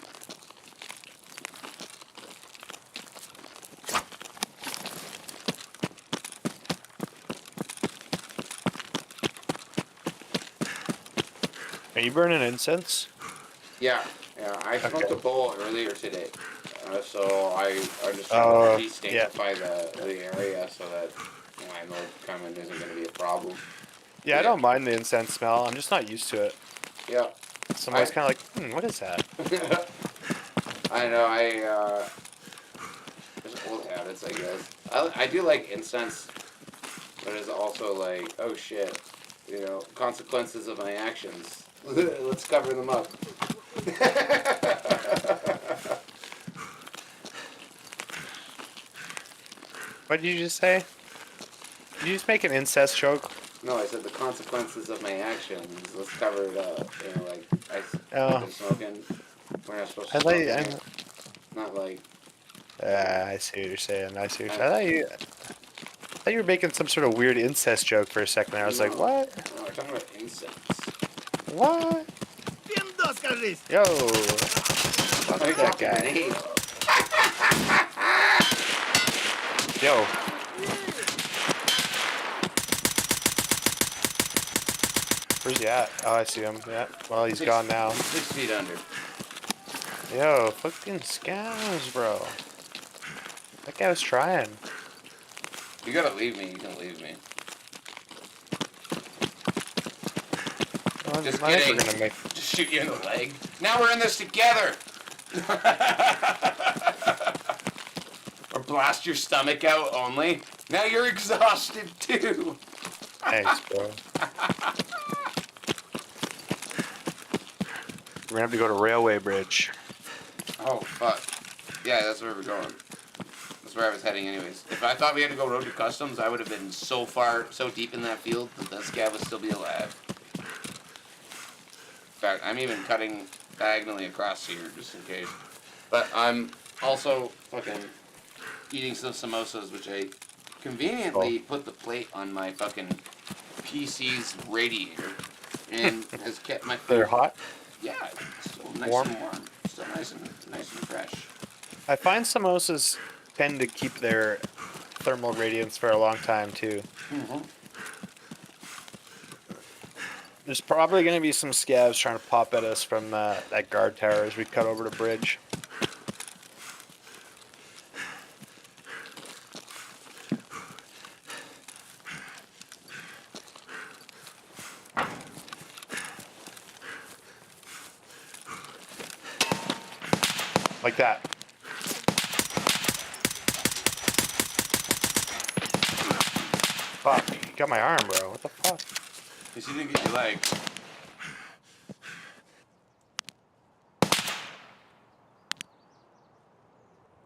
Are you burning incense? Yeah. I smoked a bowl earlier today. So I'm just Oh, trying to destabilify the area so that I know coming isn't going to be a problem. Yeah, I don't mind the incense smell. I'm just not used to it. Yeah. So I'm always kind of like, what is that? I know, there's old habits, I guess. I do like incense, but it's also like, oh shit, consequences of my actions. Let's cover them up. What did you just say? Did you just make an incest joke? No, I said the consequences of my actions. Let's cover it up. Oh. I've been smoking. We're not supposed to I smoke. thought Not like. I see what you're saying. I thought you. thought you were making some sort of weird incest joke for a second there. I was like, what? No, we're talking about insects. What? Yo. Fuck I that dropped a guy. grenade. Yo. Where's he at? Oh, I see him. Yeah. Well, he's gone now. 6 feet under. Yo, fucking scams, bro. That guy was trying. You gotta leave me. You can leave me. Well, Just I think kidding. we're gonna make. Just shoot you in the leg. Now we're in this together. Or blast your stomach out only. Now you're exhausted too. Thanks, bro. We're gonna have to go to Railway Bridge. Oh fuck. Yeah, that's where we're going. That's where I was heading anyways. If I thought we had to go road to customs, I would have been so deep in that field that scab would still be alive. In fact, I'm even cutting diagonally across here just in case. But I'm also fucking eating some samosas, which I conveniently put the plate on my fucking PC's radiator and has kept my food. They're hot. Yeah, it's still nice Warm? and warm. Still nice and fresh. I find samosas tend to keep their thermal radiance for a long time too. Mm-hmm. There's probably going to be some scabs trying to pop at us from that guard tower as we cut over the bridge. Like that. Fuck, you got my arm, bro. What the fuck? Because you didn't get your leg.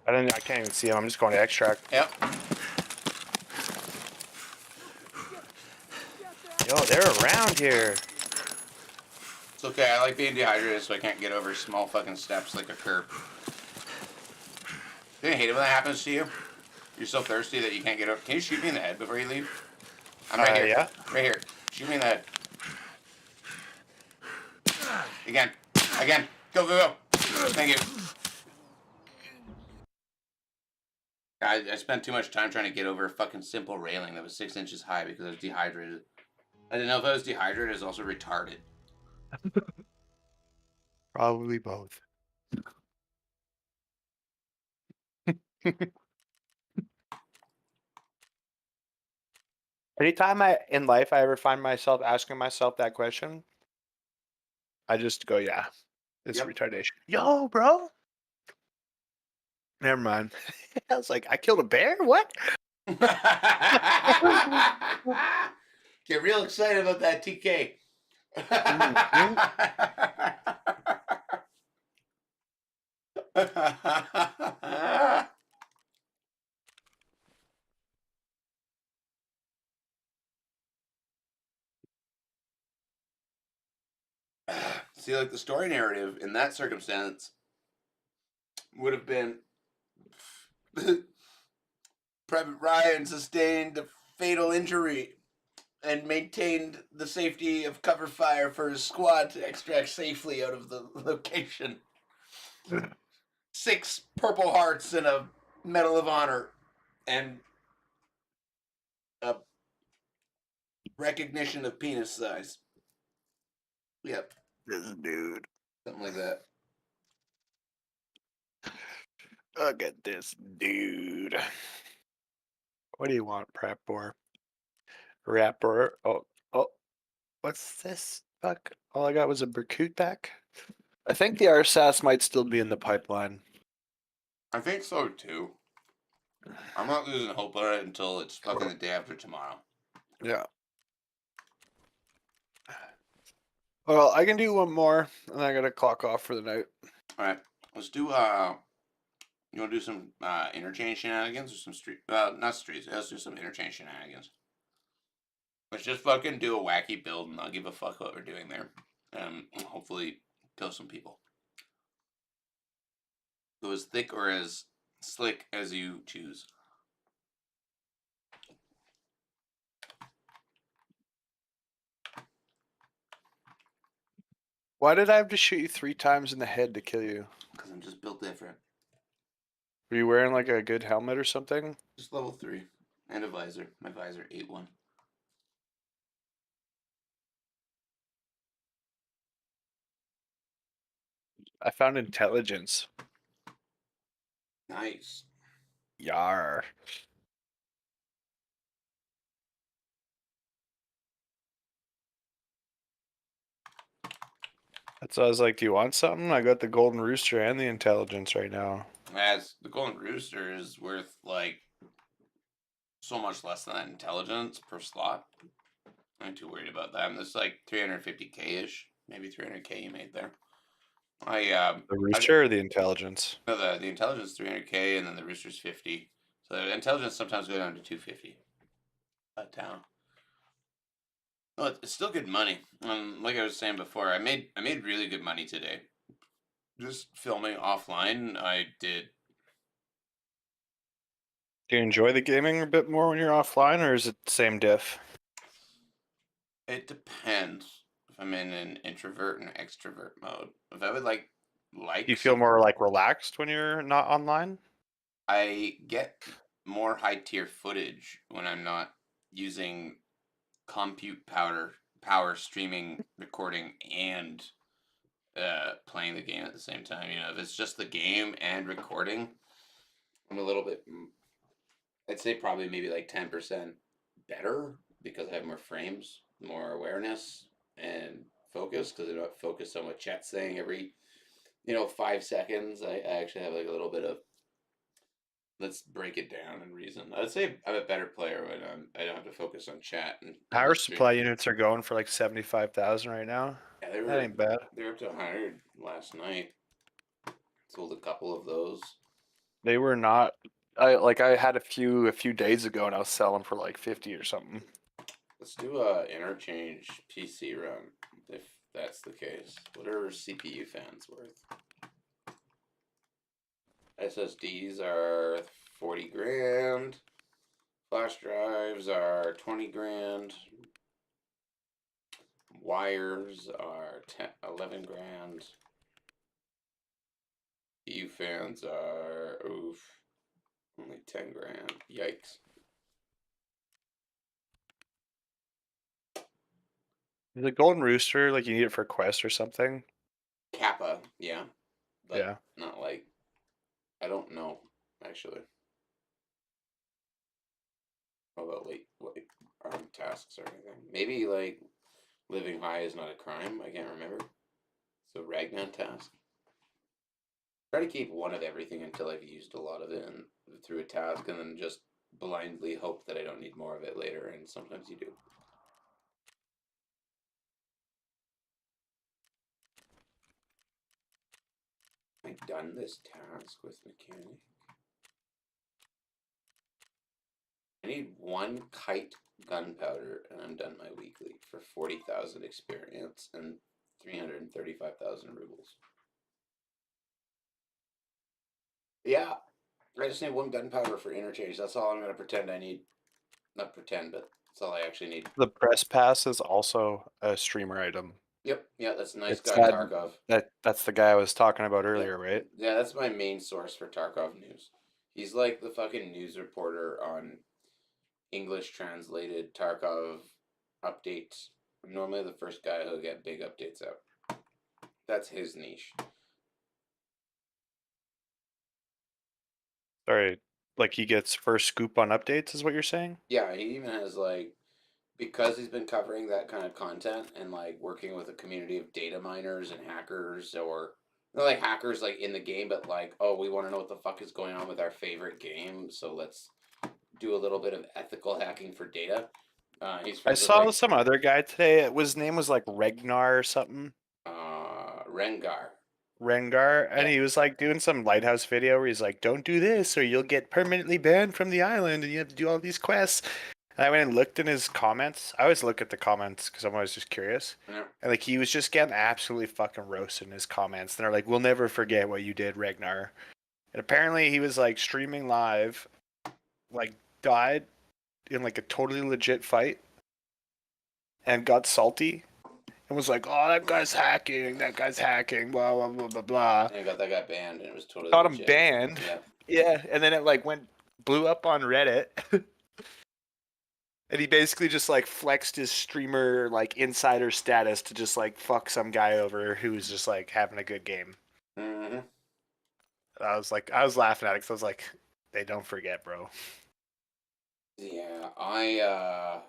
I can't even see him. I'm just going to extract. Yep. Yo, they're around here. It's okay, I like being dehydrated so I can't get over small fucking steps like a curb. Do you hate it when that happens to you? You're so thirsty that you can't get over. Can you shoot me in the head before you leave? I'm right here. Yeah. Right here. Shoot me in the head. Again. Again. Go, go, go. Thank you. I spent too much time trying to get over a fucking simple railing that was 6 inches high because I was dehydrated. I didn't know if I was dehydrated, I was also retarded. Probably both. Anytime in life I ever find myself asking myself that question, I just go, yeah, it's retardation. Yo, bro. Never mind. I was like, I killed a bear? What? Get real excited about that TK. See, like the story narrative in that circumstance would have been Private Ryan sustained a fatal injury and maintained the safety of cover fire for his squad to extract safely out of the location. 6 Purple Hearts and a Medal of Honor and a recognition of penis size. Yep. This dude. Something like that. Look at this dude. What do you want, Prapor? Rapper. Oh, what's this? Fuck. All I got was a Berkut pack. I think the RSAS might still be in the pipeline. I think so too. I'm not losing hope on it until it's fucking the day after tomorrow. Yeah. Well, I can do one more, and I gotta clock off for the night. Alright. Let's do you wanna do some interchange shenanigans or some street not streets, let's do some interchange shenanigans. Let's just fucking do a wacky build and not give a fuck what we're doing there. Hopefully kill some people. Go as thick or as slick as you choose. Why did I have to shoot you 3 times in the head to kill you? Because I'm just built different. Were you wearing like a good helmet or something? Just level 3. And a visor. My visor 8-1. I found intelligence. Nice. Yar. That's why I was like, do you want something? I got the golden rooster and the intelligence right now. As the golden rooster is worth like so much less than that intelligence per slot. I'm not too worried about that. There's like 350k ish, maybe 300k you made there. The I rooster or the intelligence? no, the intelligence 300k and then the rooster's 50. So the intelligence sometimes go down to 250 a town. Well, it's still good money. Like I was saying before, I made really good money today. Just filming offline, I did. Do you enjoy the gaming a bit more when you're offline, or is it the same diff? It depends if I'm in an introvert and extrovert mode. If I would Do like you feel some, more like relaxed when you're not online? I get more high tier footage when I'm not using compute power streaming, recording, and playing the game at the same time. You know, if it's just the game and recording, I'm a little bit. I'd say probably maybe like 10% better because I have more frames, more awareness, and focus because I don't focus on what chat's saying every 5 seconds. I actually have like a little bit of let's break it down and reason. I'd say I'm a better player when I don't have to focus on chat and Power the stream. supply units are going for like 75,000 right now. Yeah, they That were ain't bad. they were up to 100 last night. Sold a couple of those. They were not. I had a few days ago, and I was selling for like 50 or something. Let's do a interchange PC run if that's the case. What are CPU fans worth? SSDs are 40 grand. Flash drives are 20 grand. Wires are 11 grand. EU fans are only 10 grand. Yikes. The golden rooster, like you need it for a quest or something. Kappa, yeah. But Yeah. not like I don't know actually. How about like tasks or anything? Maybe like living high is not a crime. I can't remember. So Ragman task. Try to keep one of everything until I've used a lot of it and through a task, and then just blindly hope that I don't need more of it later. And sometimes you do. I've done this task with mechanic. I need one kite gunpowder, and I'm done my weekly for 40,000 experience and 335,000 rubles. Yeah, I just need one gunpowder for interchange. That's all I'm gonna pretend I need. Not pretend, but that's all I actually need. The press pass is also a streamer item. Yep, yeah, that's a nice It's guy, that Tarkov. that's the guy I was talking about Yep, earlier, right? yeah, that's my main source for Tarkov news. He's like the fucking news reporter on English translated Tarkov updates. Normally the first guy who'll get big updates out. That's his niche. Sorry, like he gets first scoop on updates, is what you're saying? Yeah, he even has like because he's been covering that kind of content and like working with a community of data miners and hackers or not like hackers like in the game, but like, oh, we want to know what the fuck is going on with our favorite game, so let's do a little bit of ethical hacking for data. He's I friends with saw like some other guy today. His name was like Regnar or something. Rengar. Rengar, and Yeah, he was like doing some lighthouse video where he's like, "Don't do this, or you'll get permanently banned from the island, and you have to do all these quests." And I went and looked in his comments. I always look at the comments because I'm always just curious. yeah. And like he was just getting absolutely fucking roasted in his comments. And they're like, "We'll never forget what you did, Regnar." And apparently he was like streaming live, like died in like a totally legit fight, and got salty and was like, "Oh, that guy's hacking. That guy's hacking." Blah blah blah blah blah. And I got that guy banned, and it was totally Got him legit. banned. Yeah. Yeah, and then it like blew up on Reddit. And he basically just like flexed his streamer like insider status to just like fuck some guy over who was just like having a good game. Mm-hmm. I was laughing at it because I was like, they don't forget, bro. Yeah, I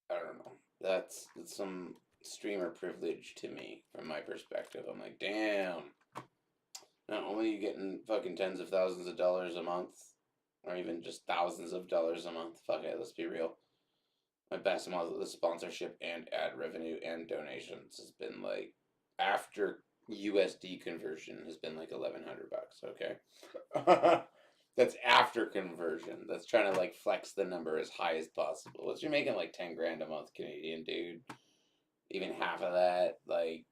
don't know. That's some streamer privilege to me from my perspective. I'm like, damn. Not only are you getting fucking tens of thousands of dollars a month, or even just thousands of dollars a month. Fuck it, let's be real. My best amount of the sponsorship and ad revenue and donations has been like after USD conversion has been like $1,100. Okay, that's after conversion. That's trying to like flex the number as high as possible. What's you're making like 10 grand a month Canadian, dude? Even half of that, like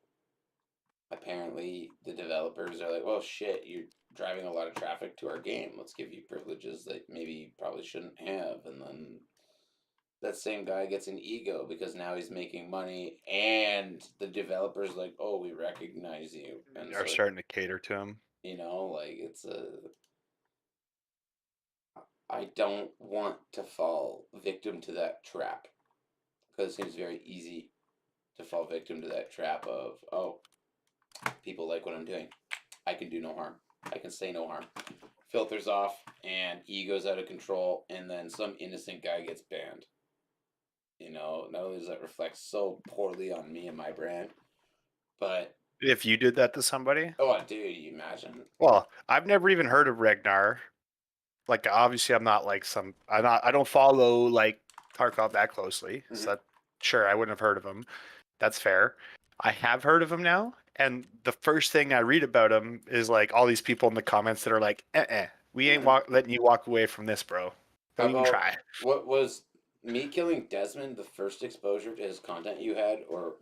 apparently the developers are like, well, shit, you're driving a lot of traffic to our game. Let's give you privileges that maybe you probably shouldn't have, and then that same guy gets an ego because now he's making money and the developers like, oh, we recognize you, and Are so starting to cater to him. like it's a I don't want to fall victim to that trap because it seems very easy to fall victim to that trap of, oh, people like what I'm doing, I can do no harm, I can say no harm, filters off and ego's out of control, and then some innocent guy gets banned. Not only does that reflect so poorly on me and my brand, but If you did that to somebody, oh, dude, you imagine? well, I've never even heard of Regnar. Like, obviously, I don't follow like Tarkov that closely, Mm-hmm. so sure, I wouldn't have heard of him. That's fair. I have heard of him now, and the first thing I read about him is like all these people in the comments that are like, we ain't Mm-hmm. letting you walk away from this, bro. How Don't even about try." what was me killing Desmond the first exposure to his content you had, or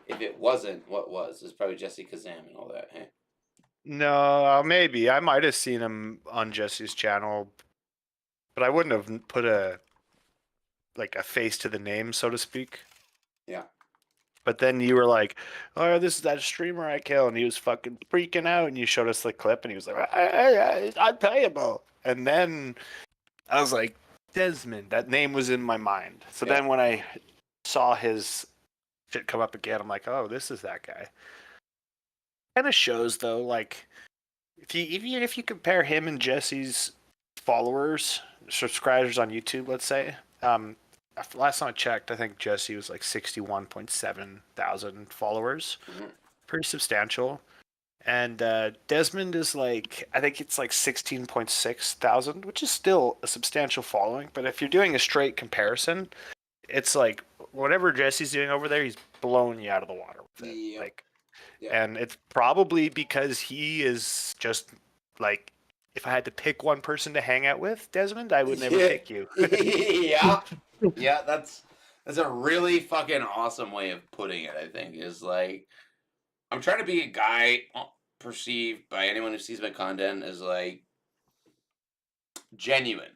if it wasn't, what was? It's probably Jesse Kazam and all that. Hey, No, maybe I might have seen him on Jesse's channel, but I wouldn't have put a face to the name, so to speak. yeah, But then you were like, "Oh, this is that streamer I killed," and he was fucking freaking out. And you showed us the clip, and he was like, "It's unplayable." And then I was like, Desmond. That name was in my mind. So yeah, then when I saw his shit come up again, I'm like, "Oh, this is that guy." Kind of shows though, like even if you compare him and Jesse's followers, subscribers on YouTube, let's say, last time I checked, I think Jesse was like 61.7 thousand followers, mm-hmm. pretty substantial. And Desmond is like, I think it's like 16.6 thousand, which is still a substantial following. But if you're doing a straight comparison, it's like whatever Jesse's doing over there, he's blowing you out of the water with it. Yep, Like, yep, and it's probably because he is just like, if I had to pick one person to hang out with, Desmond, I would never yeah, pick you. yeah, yeah. That's a really fucking awesome way of putting it. I think is like I'm trying to be a guy perceived by anyone who sees my content as like genuine.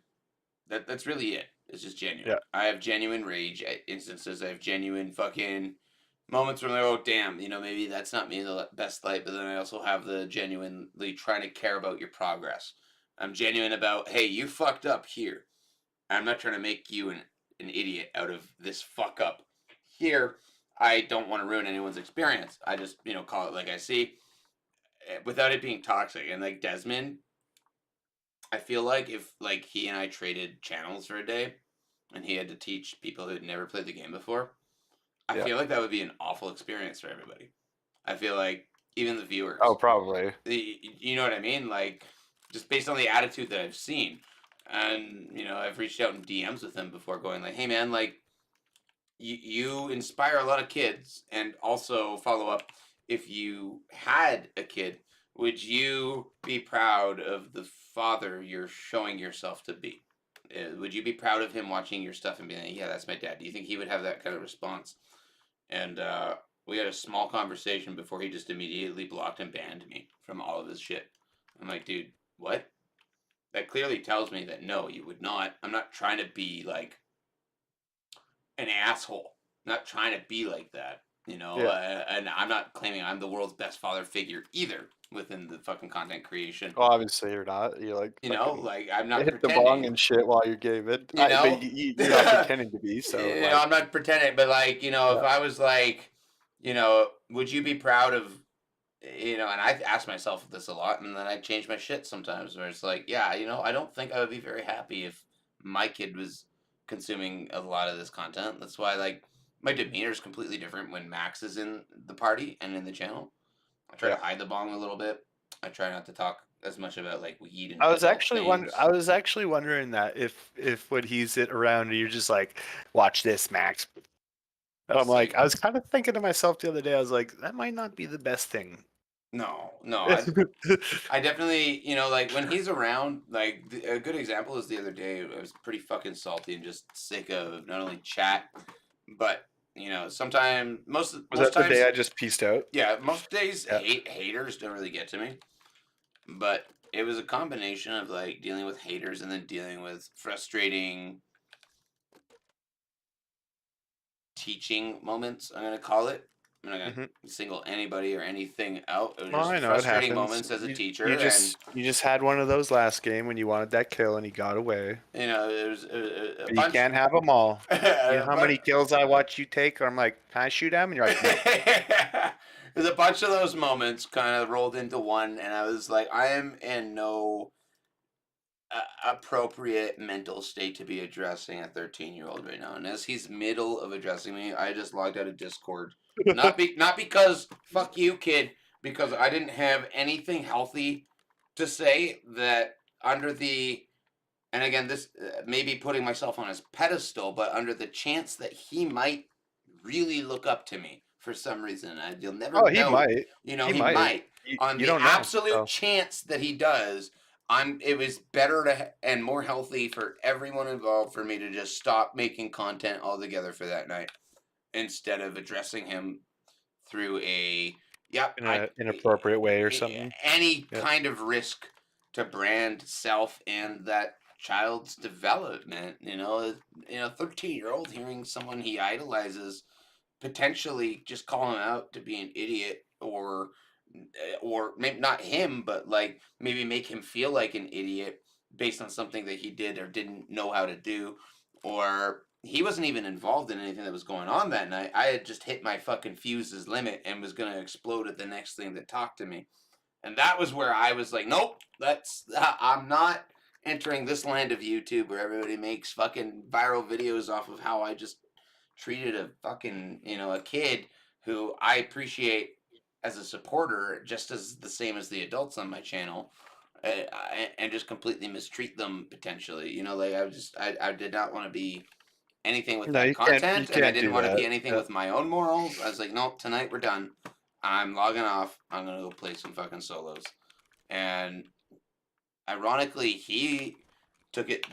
That's really it. It's just genuine. Yeah. I have genuine rage at instances. I have genuine fucking moments where I'm like, oh damn, maybe that's not me in the best light. But then I also have the genuinely trying to care about your progress. I'm genuine about, hey, you fucked up here. I'm not trying to make you an idiot out of this fuck up here. I don't want to ruin anyone's experience. I just call it like I see, without it being toxic. And like Desmond, I feel like if like he and I traded channels for a day, and he had to teach people who had never played the game before, I Yeah. feel like that would be an awful experience for everybody. I feel like even the Oh, viewers, probably. you know what I mean? Like just based on the attitude that I've seen, and I've reached out in DMs with him before, going like, "Hey man, like you inspire a lot of kids," and also follow up, if you had a kid, would you be proud of the father you're showing yourself to be? Would you be proud of him watching your stuff and being like, yeah, that's my dad? Do you think he would have that kind of response? And we had a small conversation before he just immediately blocked and banned me from all of his shit. I'm like, dude, what? That clearly tells me that no, you would not. I'm not trying to be like an asshole. not trying to be like that, you know. Yeah. And I'm not claiming I'm the world's best father figure either within the fucking content creation. Well, obviously you're not. You like You know, fucking like I'm not hit the bong pretending. and shit while you're gaming. You But know, you're not pretending to be. So you know, like, I'm not pretending, but like, you know, if yeah, I was like, you know, would you be proud of, you know, and I ask myself this a lot, and then I change my shit sometimes where it's like, yeah, you know, I don't think I would be very happy if my kid was consuming a lot of this content. That's why, like, my demeanor is completely different when Max is in the party and in the channel. I try to yeah. hide the bong a little bit. I try not to talk as much about like weed and I was adult actually things. I was actually wondering that if when he's around, you're just like, watch this, Max. And I'm like, See, I was kind of thinking to myself the other day. I was like, that might not be the best thing. no, no, I definitely, you know, like when he's around, like a good example is the other day. I was pretty fucking salty and just sick of not only chat, but you know, sometimes Was most that the day times, I just pieced out? yeah, most days Yeah. haters don't really get to me. But it was a combination of like dealing with haters and then dealing with frustrating teaching moments. I'm gonna call it. I'm not gonna Hmm. single anybody or anything out. It was Well, just I know it frustrating happens. moments as a You teacher, and just had one of those last game when you wanted that kill and he got away. you know, there's a But you bunch. can't have them all. You know a how bunch many kills I watch you take? I'm like, can I shoot him? And you're like, no. There's a bunch of those moments kind of rolled into one, and I was like, I am in no appropriate mental state to be addressing a 13-year-old right now. And as he's middle of addressing me, I just logged out of Discord. Not because fuck you, kid, because I didn't have anything healthy to say that under the, and again, this may be putting myself on his pedestal, but under the chance that he might really look up to me for some reason, you'll never Oh, he know. might. You know, He he might. might. On You the don't know. absolute So chance that he does, it was better and more healthy for everyone involved for me to just stop making content altogether for that night instead of addressing him through a yep, in an inappropriate way or something. any Yeah. kind of risk to brand self and that child's development. You know, 13-year-old hearing someone he idolizes potentially just call him out to be an idiot or maybe not him, but like maybe make him feel like an idiot based on something that he did or didn't know how to do, or he wasn't even involved in anything that was going on that night. I had just hit my fucking fuse's limit and was gonna explode at the next thing that talked to me, and that was where I was like, nope, I'm not entering this land of YouTube where everybody makes fucking viral videos off of how I just treated a fucking, you know, a kid who I appreciate as a supporter just as the same as the adults on my channel, and just completely mistreat them potentially. You know, like I did not want to be anything with No, that you can't. You content, and I can't didn't do want to that. be anything Yeah. with my own morals. I was like, nope, tonight we're done. I'm logging off. I'm gonna go play some fucking solos. And ironically, he took it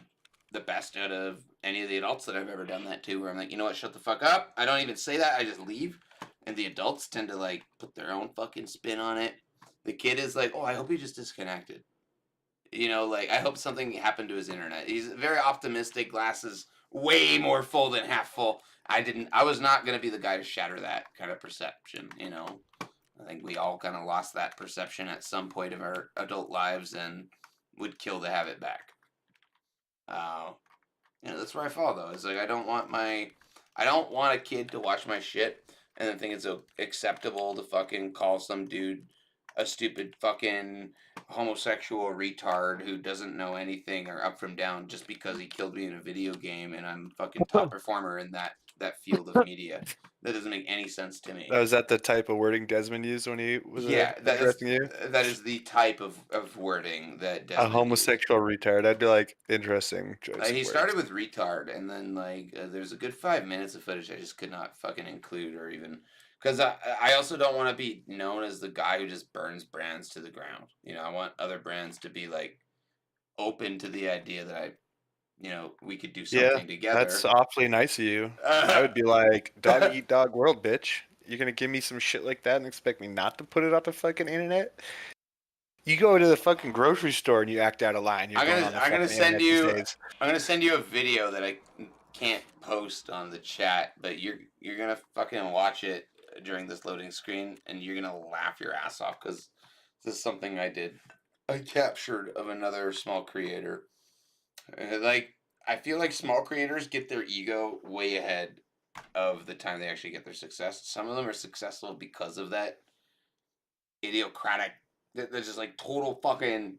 the best out of any of the adults that I've ever done that to. Where I'm like, you know what, shut the fuck up. I don't even say that. I just leave. And the adults tend to like put their own fucking spin on it. The kid is like, oh, I hope he just disconnected. You know, like I hope something happened to his internet. He's very optimistic. Glasses way more full than half full. I was not gonna be the guy to shatter that kind of perception. You know, I think we all kind of lost that perception at some point of our adult lives and would kill to have it back. Uh, you know, that's where I fall though. It's like I don't want a kid to watch my shit and then think it's acceptable to fucking call some dude a stupid fucking homosexual retard who doesn't know anything or up from down just because he killed me in a video game and I'm fucking top performer in that field of media. That doesn't make any sense to me. Was that the type of wording Desmond used when he was Yeah, addressing you? that is the type of wording that A Desmond used. homosexual retard. I'd be like, interesting choice of He words. started with retard, and then like there's a good 5 minutes of footage I just could not fucking include or even because I also don't want to be known as the guy who just burns brands to the ground. You know, I want other brands to be like open to the idea that we could do Yeah, something that's together. awfully nice of you. I would be like, dog eat dog world, bitch. You're gonna give me some shit like that and expect me not to put it on the fucking internet? You go to the fucking grocery store and you act out of line. You're going on the I'm gonna fucking send internet these you days. I'm gonna send you a video that can't post on the chat, but you're gonna fucking watch it during this loading screen, and you're gonna laugh your ass off because this is something I did. I captured of another small creator. Like I feel like small creators get their ego way ahead of the time they actually get their success. Some of them are successful because of that idiocratic, that's just like total fucking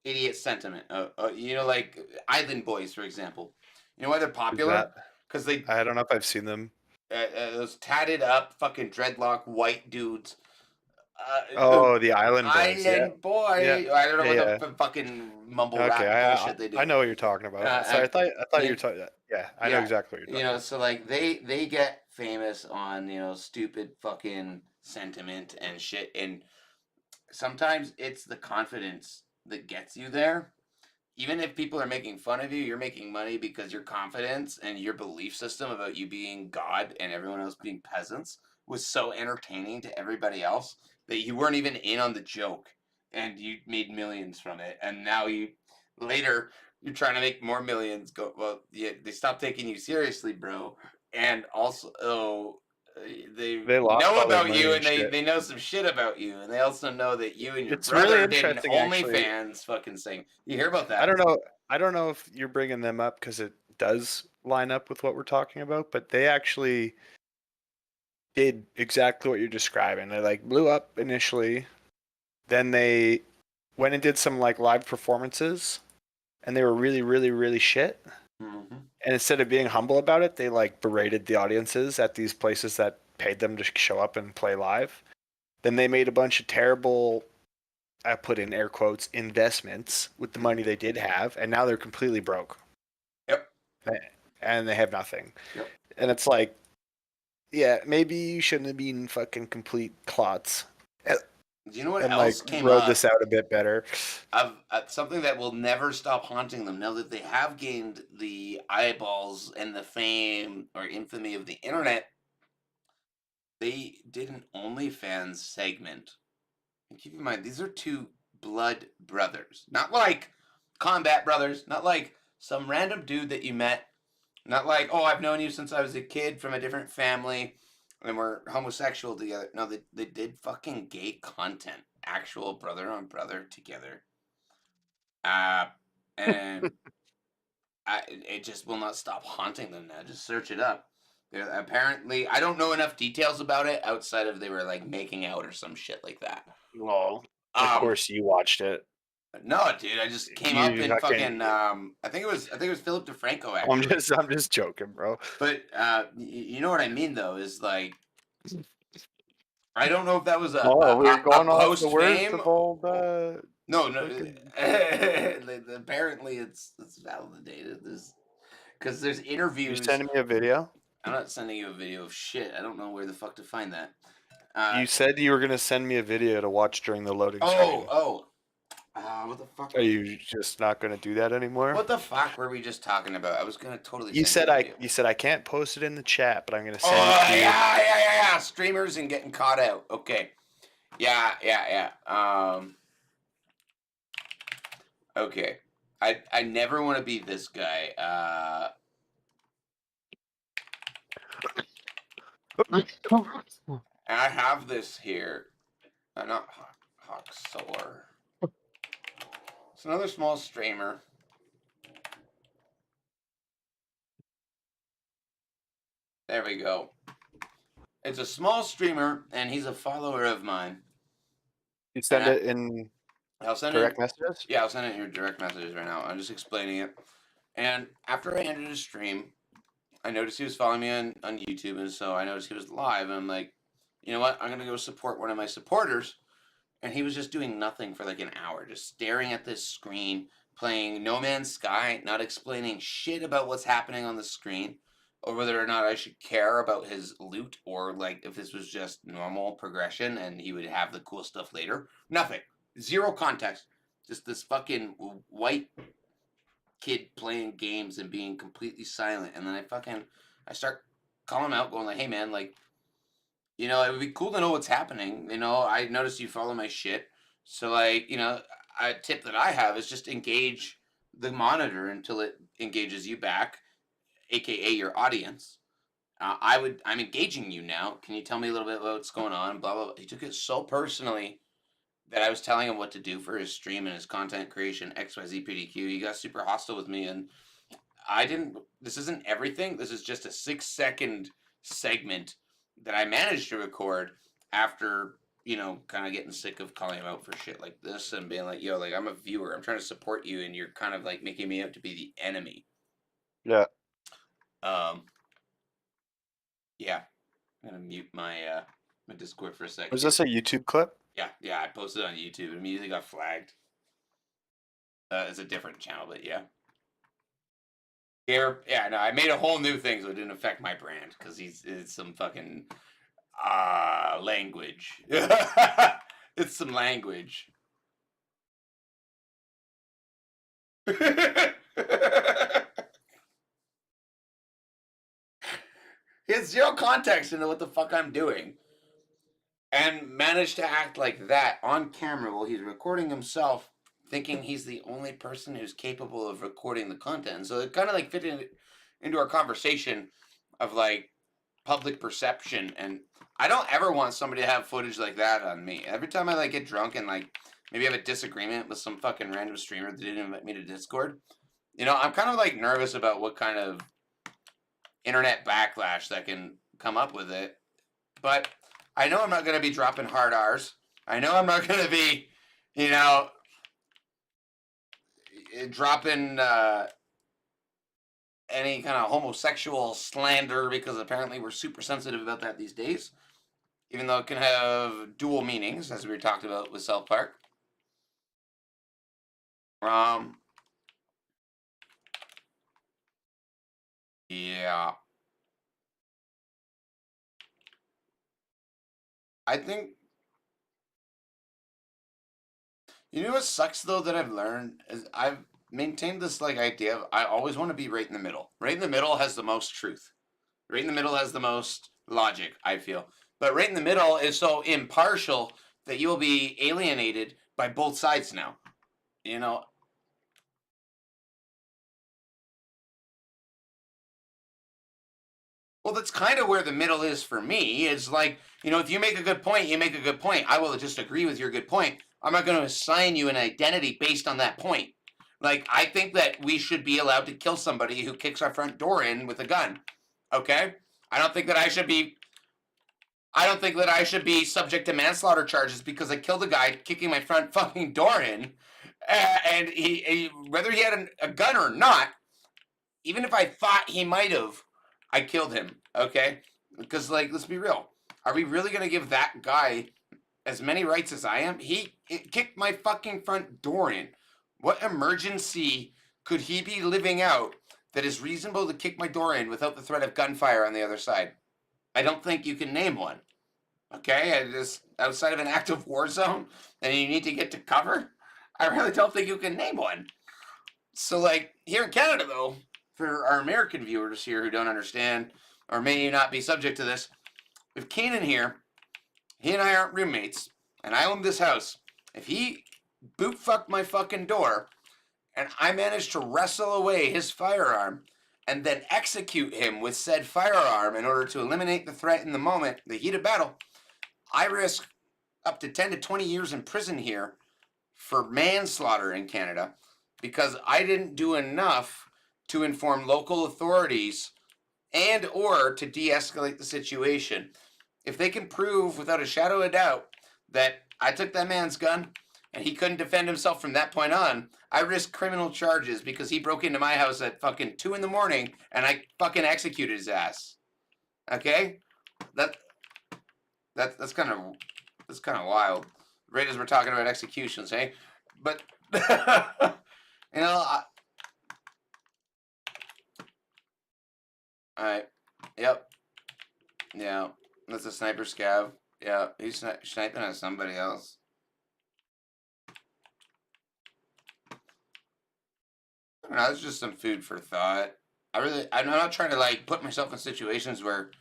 idiot sentiment. Like Island Boys, for example. You know why they're Is popular? that? Because they I don't know if I've seen them. those tatted up fucking dreadlock white dudes. Oh, the Island Boys. Yeah, Island yeah, Boy. I don't know yeah, what the yeah. fucking mumble Okay, rap I bullshit they I do. know what you're talking about. Sorry, Uh, I thought you you, were talking. Yeah, I know yeah, exactly what you're talking about. so like they get famous on stupid fucking sentiment and shit, and sometimes it's the confidence that gets you there. Even if people are making fun of you, you're making money because your confidence and your belief system about you being God and everyone else being peasants was so entertaining to everybody else that you weren't even in on the joke and you made millions from it. And now later, you're trying to make more millions. Well, yeah, they stopped taking you seriously, bro. And also, they They lost know all their about money you, and and they, shit. they know some shit about you, and they also know that you and your It's really brother did an interesting, actually. OnlyFans fucking thing. You hear about I that? don't know. I don't know if you're bringing them up because it does line up with what we're talking about, but they actually did exactly what you're describing. They like blew up initially, then they went and did some like live performances, and they were really, really, really shit. Mm-hmm. And instead of being humble about it, they like berated the audiences at these places that paid them to show up and play live. Then they made a bunch of terrible, I put in air quotes, investments with the money they did have, and now they're completely broke. Yep. And they have nothing. Yep. And it's like, yeah, maybe you shouldn't have been fucking complete clots Do you know what and like else came rode up? this out a bit better. Of something that will never stop haunting them now that they have gained the eyeballs and the fame or infamy of the internet. They did an OnlyFans segment. And keep in mind, these are two blood brothers, not like combat brothers, not like some random dude that you met. Not like, oh, I've known you since I was a kid from a different family and we're homosexual together. No, they did fucking gay content. Actual brother on brother together. Uh, and it just will not stop haunting them now. Just search it up. They're apparently, I don't know enough details about it outside of they were like making out or some shit like that. Well, of Um, course you watched it. no, dude, I just came up You in fucking. fucking. I think it was Philip DeFranco I'm actually. just, I'm just joking, bro. But you know what I mean though is like I don't know if that was Oh, we were a going off the post words fame. of old No, no. fucking. Apparently, it's validated. Because there's You interviews. sending me a video? I'm not sending you a video of shit. I don't know where the fuck to find that. You said you were gonna send me a video to watch during the loading Oh, screen. oh. What the fuck Are were you just not gonna do that anymore? what the fuck were we just talking about? I was gonna totally You send you said a I video. you said I can't post it in the chat, but I'm gonna send it Oh to you. yeah. Streamers and getting caught out. Okay. Yeah. Okay. I never want to be this guy. I have this here. Not Hawk Solar. It's another small streamer. There we go. It's a small streamer, and he's a follower of mine. You And send it in I'll send it. direct messages. Yeah, I'll send it in your direct messages right now. I'm just explaining it. And after I ended his stream, I noticed he was following me on YouTube, and so I noticed he was live, and I'm like, you know what? I'm gonna go support one of my supporters. And he was just doing nothing for like an hour, just staring at this screen, playing No Man's Sky, not explaining shit about what's happening on the screen, or whether or not I should care about his loot, or like if this was just normal progression and he would have the cool stuff later. Nothing. Zero context. Just this fucking white kid playing games and being completely silent. And then I start calling him out, going like, hey man, like, it would be cool to know what's happening. I noticed you follow my shit. So, like, a tip that I have is just engage the monitor until it engages you back. aka your audience. I'm engaging you now. Can you tell me a little bit about what's going on? Blah blah blah. He took it so personally that I was telling him what to do for his stream and his content creation. XYZ He got super hostile with me, and I didn't. This isn't everything. This is just a 6-second segment that I managed to record after kind of getting sick of calling him out for shit like this and being like, "Yo, like I'm a viewer. I'm trying to support you, and you're kind of like making me out to be the enemy." Yeah. Um. Yeah. I'm gonna mute my Discord for a second. Was this a YouTube clip? Yeah. I posted it on YouTube. It immediately got flagged. It's a different channel, but yeah. Yeah, no, I made a whole new thing so it didn't affect my brand because it's some fucking language. It's some language. He has zero context into what the fuck I'm doing. And managed to act like that on camera while he's recording himself, thinking he's the only person who's capable of recording the content. So it kind of like fit into our conversation of like public perception. And I don't ever want somebody to have footage like that on me. Every time I like get drunk and like maybe have a disagreement with some fucking random streamer that didn't invite me to Discord, I'm kind of like nervous about what kind of internet backlash that can come up with it. But I know I'm not going to be dropping hard R's. I know I'm not going to be, dropping any kind of homosexual slander because apparently we're super sensitive about that these days. Even though it can have dual meanings, as we talked about with South Park. Yeah. I think what sucks though that I've learned is I've maintained this like idea of I always want to be right in the middle. Right in the middle has the most truth. Right in the middle has the most logic, I feel. But right in the middle is so impartial that you'll be alienated by both sides now. Well, that's kind of where the middle is for me. It's like, if you make a good point, you make a good point. I will just agree with your good point. I'm not going to assign you an identity based on that point. Like, I think that we should be allowed to kill somebody who kicks our front door in with a gun. Okay? I don't think that I should be subject to manslaughter charges because I killed a guy kicking my front fucking door in. And he whether he had a gun or not, even if I thought he might have, I killed him, okay? Because, like, let's be real. Are we really going to give that guy as many rights as I am? He kicked my fucking front door in. What emergency could he be living out that is reasonable to kick my door in without the threat of gunfire on the other side? I don't think you can name one. Okay? Just outside of an active war zone and you need to get to cover? I really don't think you can name one. So, like, here in Canada, though, for our American viewers here who don't understand or may not be subject to this, if Keenan here, he and I aren't roommates, and I own this house, if he boot fucked my fucking door, and I managed to wrestle away his firearm, and then execute him with said firearm in order to eliminate the threat in the moment, the heat of battle, I risk up to 10 to 20 years in prison here for manslaughter in Canada because I didn't do enough to inform local authorities and or to de-escalate the situation. If they can prove without a shadow of doubt that I took that man's gun and he couldn't defend himself from that point on, I risk criminal charges because he broke into my house at fucking 2 a.m. and I fucking executed his ass. Okay? That's kind of wild. Right as we're talking about executions, hey? But Alright. Yep. Yeah. That's a sniper scav. Yeah. He's sniping at somebody else. I don't know. That's just some food for thought. I'm not trying to like put myself in situations where,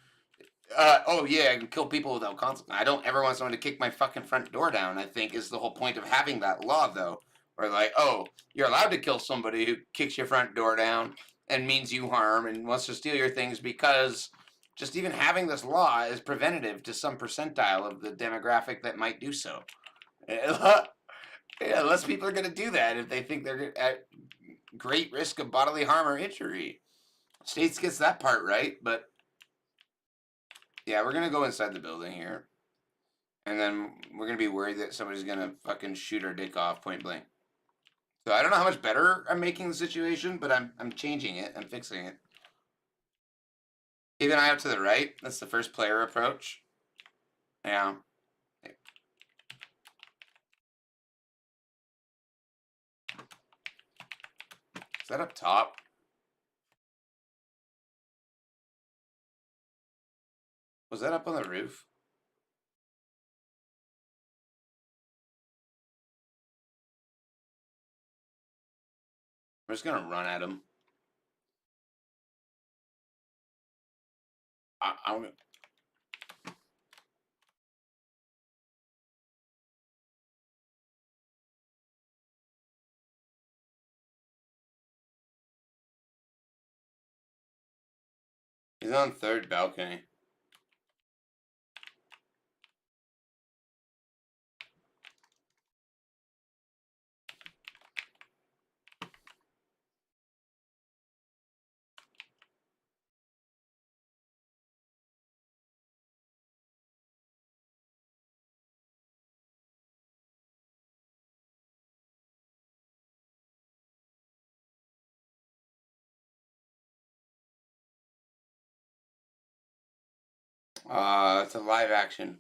oh yeah, I can kill people without consequence. I don't ever want someone to kick my fucking front door down. I think is the whole point of having that law, though. Where like, oh, you're allowed to kill somebody who kicks your front door down, and means you harm and wants to steal your things because just even having this law is preventative to some percentile of the demographic that might do so. Yeah, less people are going to do that if they think they're at great risk of bodily harm or injury. States gets that part right, but yeah, we're going to go inside the building here. And then we're going to be worried that somebody's going to fucking shoot our dick off point blank. So I don't know how much better I'm making the situation, but I'm changing it. I'm fixing it. Keep an eye out to the right. That's the first player approach. Yeah. Is that up top? Was that up on the roof? I'm just gonna run at him. I'm. He's on third balcony. It's a live action.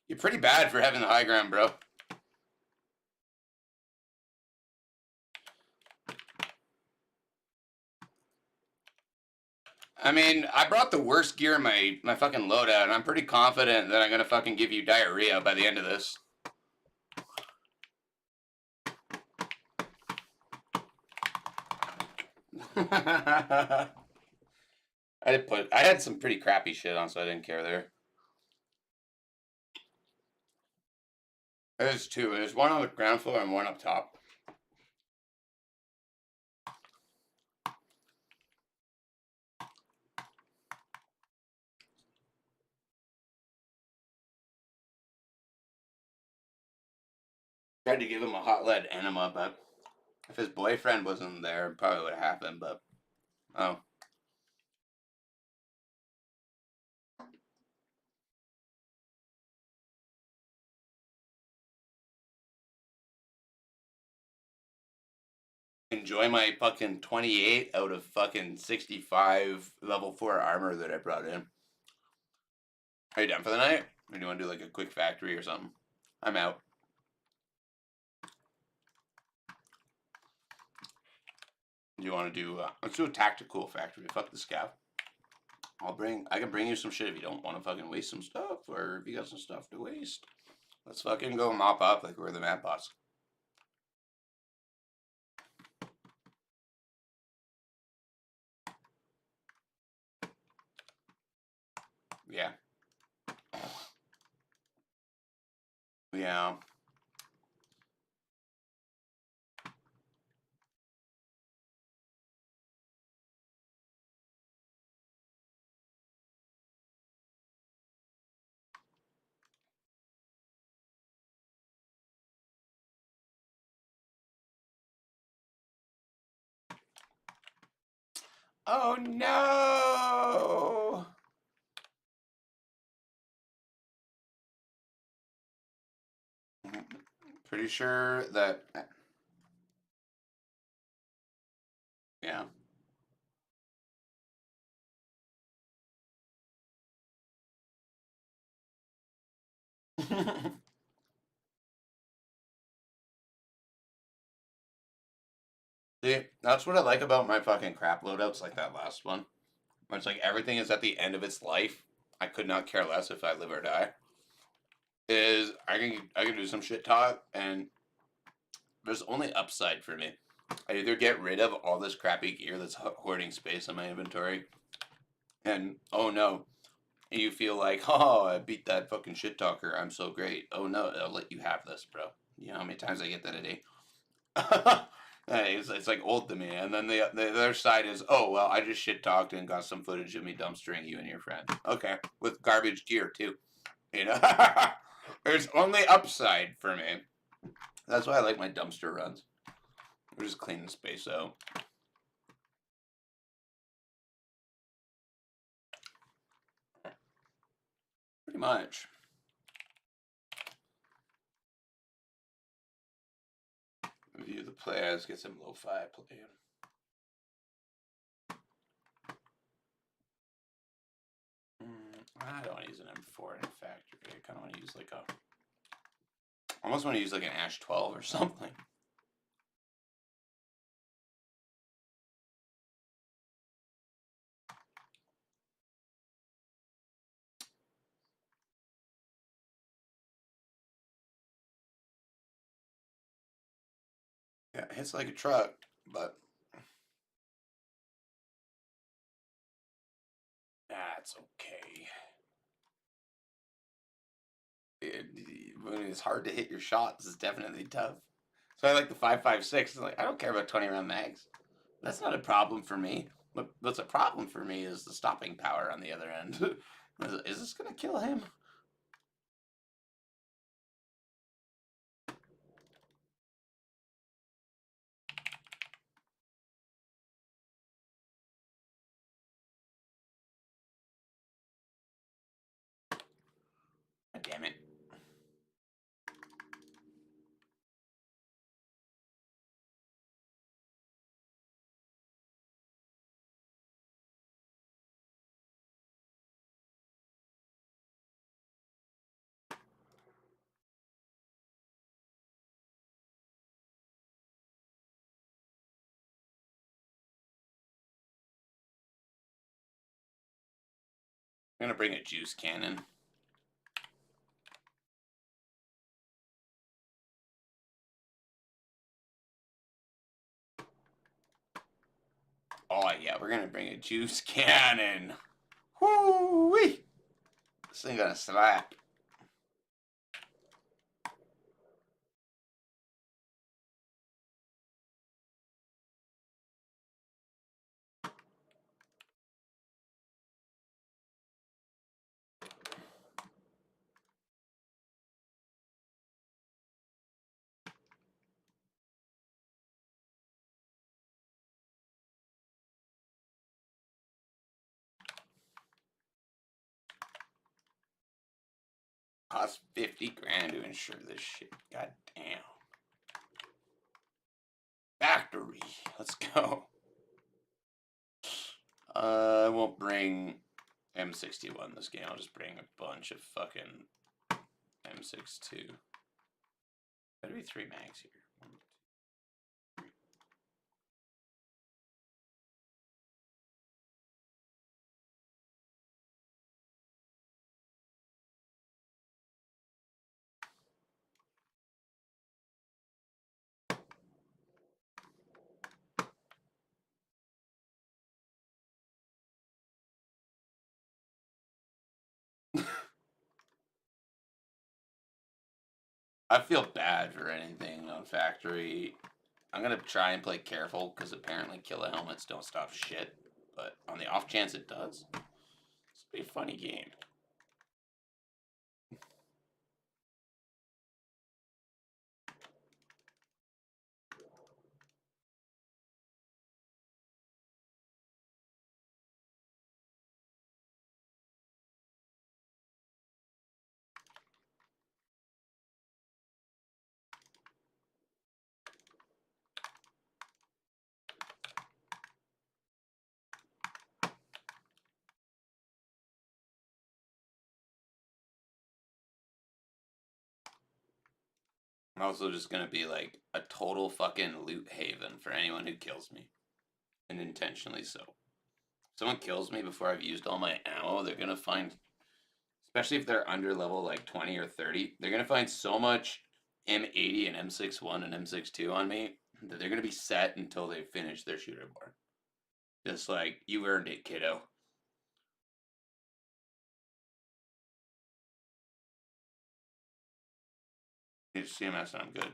You're pretty bad for having the high ground, bro. I mean, I brought the worst gear in my fucking loadout, and I'm pretty confident that I'm gonna fucking give you diarrhea by the end of this. I had some pretty crappy shit on, so I didn't care there. There's two. There's one on the ground floor and one up top. Tried to give him a hot lead enema, but if his boyfriend wasn't there, it probably would have happened. But oh, enjoy my fucking 28 out of fucking 65 level 4 armor that I brought in. Are you done for the night? Or do you want to do like a quick factory or something? I'm out. Do you want to do? Let's do a tactical factory. Fuck the scav. I can bring you some shit if you don't want to fucking waste some stuff, or if you got some stuff to waste. Let's fucking go mop up like we're the map boss. Yeah. Yeah. Oh no! Pretty sure that. Yeah. See, that's what I like about my fucking crap loadouts, like that last one. Where it's like everything is at the end of its life. I could not care less if I live or die. Is I can do some shit talk, and there's only upside for me. I either get rid of all this crappy gear that's hoarding space in my inventory, and oh no, And you feel like, oh, I beat that fucking shit talker. I'm so great. Oh no, I'll let you have this, bro. You know how many times I get that a day? It's like old to me. And then the other side is, oh well, I just shit talked and got some footage of me dumpstering you and your friend. Okay, with garbage gear too. You know, there's only upside for me. That's why I like my dumpster runs. We're just cleaning the space out. Pretty much. Review the players, get some lo-fi playing. I don't want to use an M4 in a factory. I kind of want to use like a. I almost want to use like an Ash 12 or something. Yeah, it hits like a truck, but that's okay. When it's hard to hit your shots, it's definitely tough. So I like the 5.56. It's like I don't care about 20 round mags. That's not a problem for me. What's a problem for me is the stopping power on the other end. Is this gonna kill him? God damn it. I'm gonna bring a juice cannon. Oh yeah, we're gonna bring a juice cannon. Whoo-wee! This thing gonna slap. Cost 50 grand to insure this shit. God damn. Factory. Let's go. I won't bring M61 this game. I'll just bring a bunch of fucking M62. Better be 3 mags here. I feel bad for anything on factory. I'm gonna try and play careful because apparently killer helmets don't stop shit. But on the off chance it does, this will be a funny game. I'm also just gonna be like a total fucking loot haven for anyone who kills me, and intentionally so. If someone kills me before I've used all my ammo, they're gonna find, especially if they're under level like 20 or 30, they're gonna find so much M80 and M61 and M62 on me that they're gonna be set until they finish their shooter board. Just like you earned it, kiddo. It's CMS and I'm good.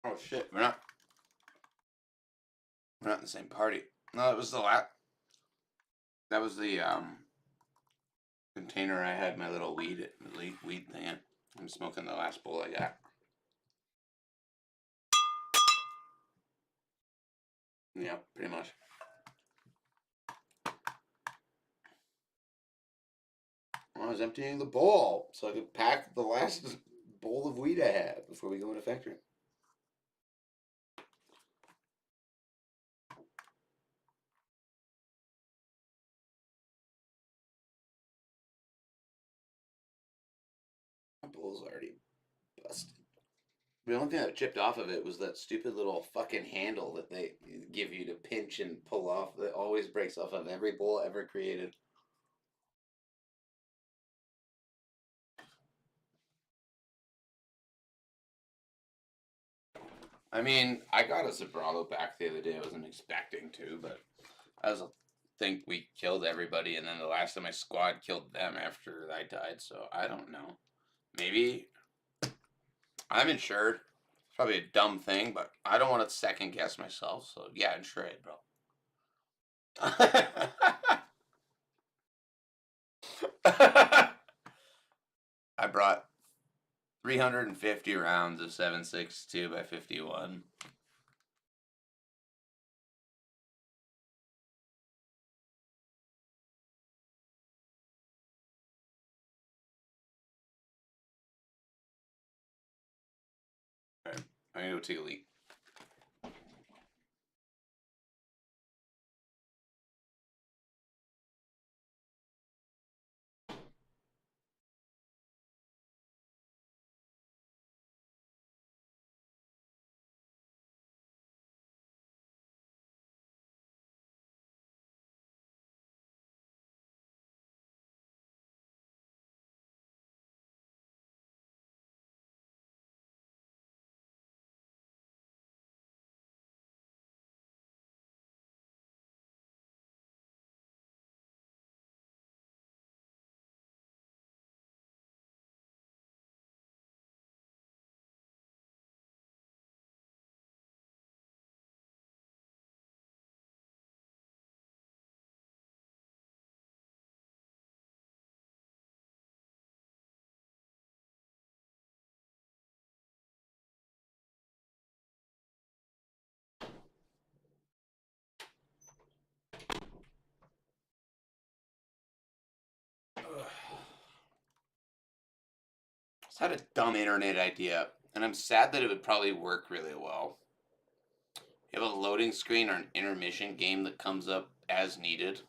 Oh shit, we're not in the same party. No, that was the last. That was the container I had my little weed thing in. I'm smoking the last bowl I got. Yeah, pretty much. I was emptying the bowl so I could pack the last bowl of weed I had before we go into factory. My bowl's already busted. The only thing that chipped off of it was that stupid little fucking handle that they give you to pinch and pull off that always breaks off of every bowl ever created. I mean, I got a Sobrado back the other day. I wasn't expecting to, but I think we killed everybody, and then the last time my squad killed them after I died. So I don't know. Maybe I'm insured. It's probably a dumb thing, but I don't want to second guess myself. So yeah, insure it, bro. I brought 350 rounds of 7.62 by 51. Right. I'm gonna go take a leak. I just had a dumb internet idea, and I'm sad that it would probably work really well. You have a loading screen or an intermission game that comes up as needed,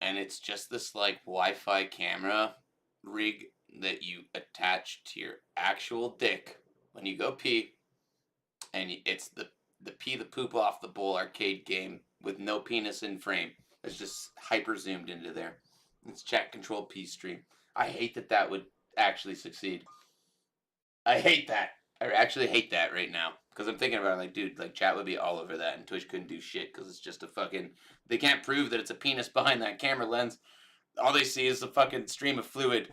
and it's just this like Wi-Fi camera rig that you attach to your actual dick when you go pee, and it's the pee the poop off the bowl arcade game with no penis in frame. It's just hyper zoomed into there. It's chat controlled pee stream. I hate that would actually succeed. I hate that. I actually hate that right now because I'm thinking about it like, dude, like chat would be all over that, and Twitch couldn't do shit because it's just a fucking. They can't prove that it's a penis behind that camera lens. All they see is a fucking stream of fluid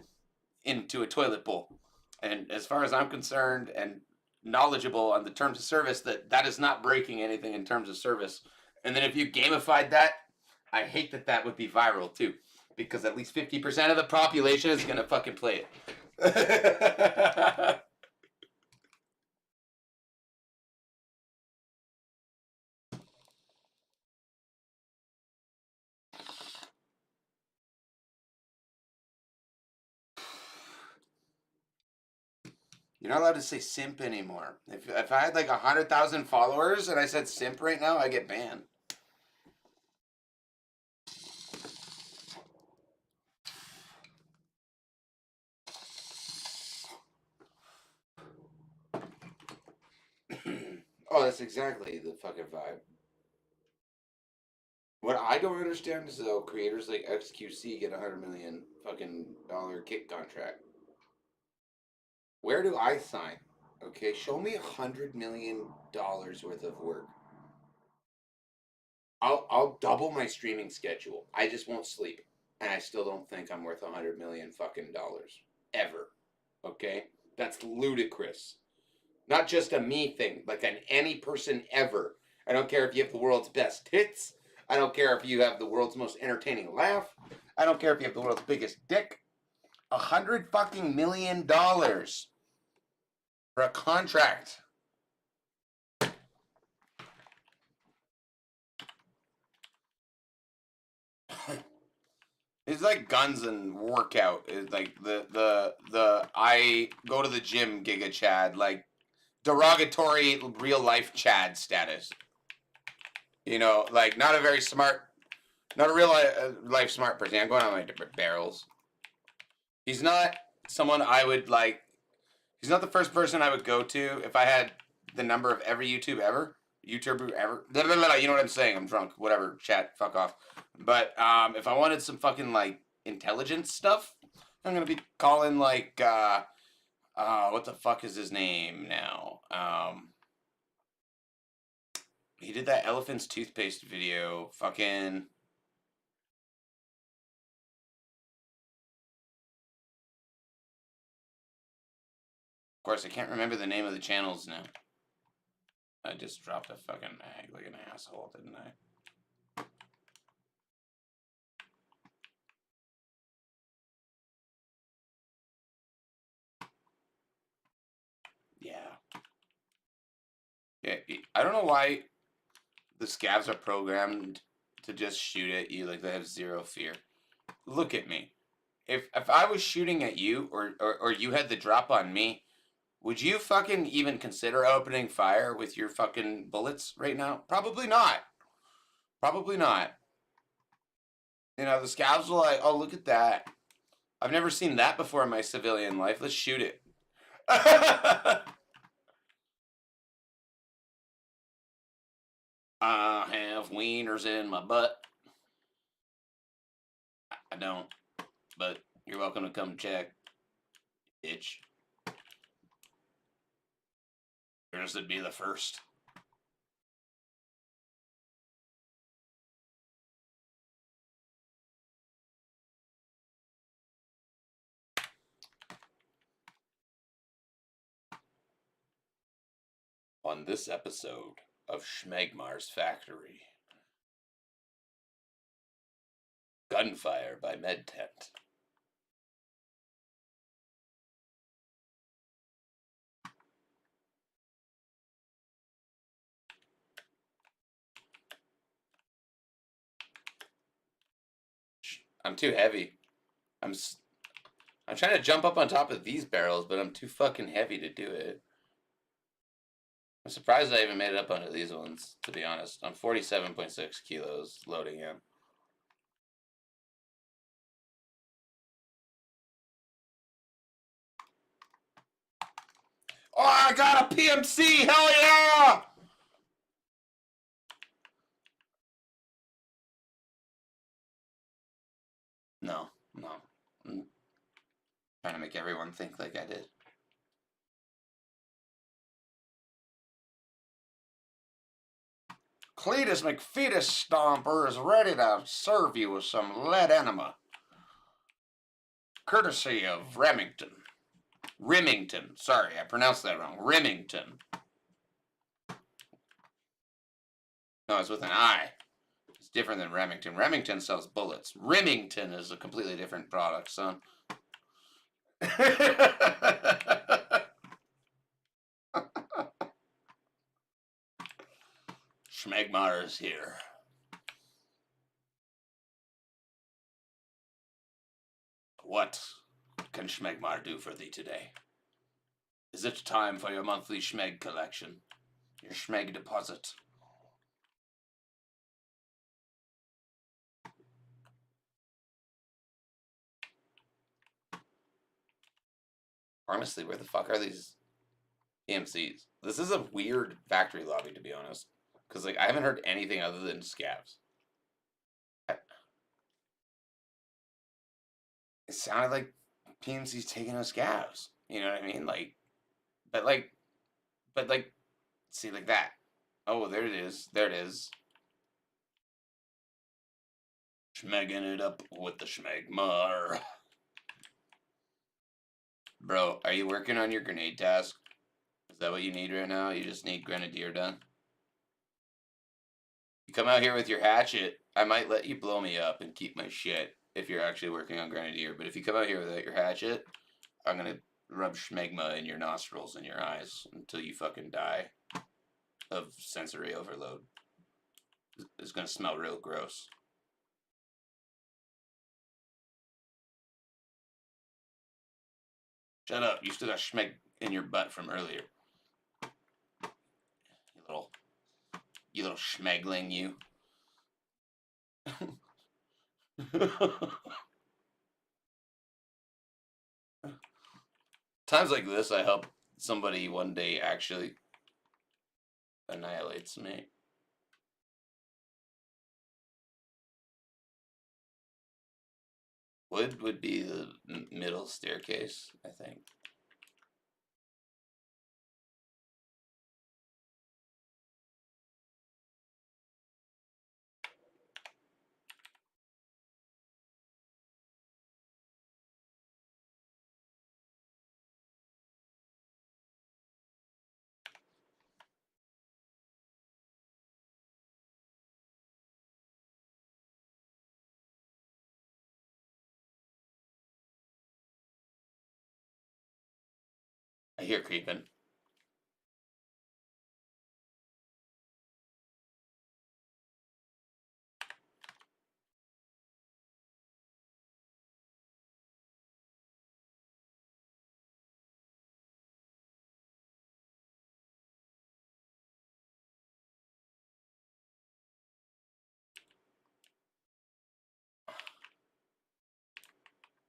into a toilet bowl. And as far as I'm concerned, and knowledgeable on the terms of service, that is not breaking anything in terms of service. And then if you gamified that, I hate that would be viral too, because at least 50% of the population is gonna fucking play it. You're not allowed to say simp anymore. If I had like 100,000 followers and I said simp right now, I get banned. Oh, that's exactly the fucking vibe. What I don't understand is though creators like XQC get $100 million fucking dollar kick contract. Where do I sign? Okay, show me $100 million worth of work. I'll double my streaming schedule. I just won't sleep, and I still don't think I'm worth $100 million fucking dollars ever. Okay, that's ludicrous. Not just a me thing, like an any person ever. I don't care if you have the world's best tits. I don't care if you have the world's most entertaining laugh. I don't care if you have the world's biggest dick. $100 million for a contract. It's like guns and workout. It's like the I go to the gym giga Chad, like derogatory real life Chad status. You know, like not a very smart, not a real life smart person. I'm going on my different barrels. He's not someone I would like. He's not the first person I would go to if I had the number of every YouTuber ever. Blah, blah, blah, you know what I'm saying? I'm drunk. Whatever. Chat. Fuck off. But if I wanted some fucking like intelligence stuff, I'm gonna be calling like what the fuck is his name now? He did that elephant's toothpaste video. Fucking. Of course, I can't remember the name of the channels now. I just dropped a fucking egg like an asshole, didn't I? Yeah. Yeah, I don't know why the scavs are programmed to just shoot at you like they have zero fear. Look at me. If I was shooting at you or you had the drop on me, would you fucking even consider opening fire with your fucking bullets right now? Probably not. Probably not. You know, the scavs are like, oh, look at that. I've never seen that before in my civilian life. Let's shoot it. I have wieners in my butt. I don't, but you're welcome to come check, bitch. Yours would be the first. On this episode of Schmegmar's Factory, gunfire by med tent. I'm too heavy. I'm I'm trying to jump up on top of these barrels, but I'm too fucking heavy to do it. I'm surprised I even made it up onto these ones, to be honest. I'm 47.6 kilos loading in. Oh, I got a PMC! Hell yeah! No, no. I'm trying to make everyone think like I did. Cletus McFetus Stomper is ready to serve you with some lead enema. Courtesy of Remington. Remington. Sorry, I pronounced that wrong. Remington. No, it's with an I. It's different than Remington. Remington sells bullets. Remington is a completely different product, son. Schmegmar is here. What can Schmegmar do for thee today? Is it time for your monthly Schmeg collection? Your Schmeg deposit? Honestly, where the fuck are these EMCs. This is a weird factory lobby, to be honest, because like I haven't heard anything other than scavs. It sounded like PMC's taking us scavs. You know what I mean? But like, but like, see, like that. Oh, there it is. There it is. Schmegging it up with the schmegmar. Bro, are you working on your grenade task? Is that what you need right now? You just need Grenadier done? You come out here with your hatchet, I might let you blow me up and keep my shit if you're actually working on Grenadier. But if you come out here without your hatchet, I'm gonna rub schmegma in your nostrils and your eyes until you fucking die of sensory overload. It's gonna smell real gross. Shut up. You still got schmeg in your butt from earlier. You little schmegling, you. Times like this, I hope somebody one day actually annihilates me. Wood would be the middle staircase, I think. I hear creeping.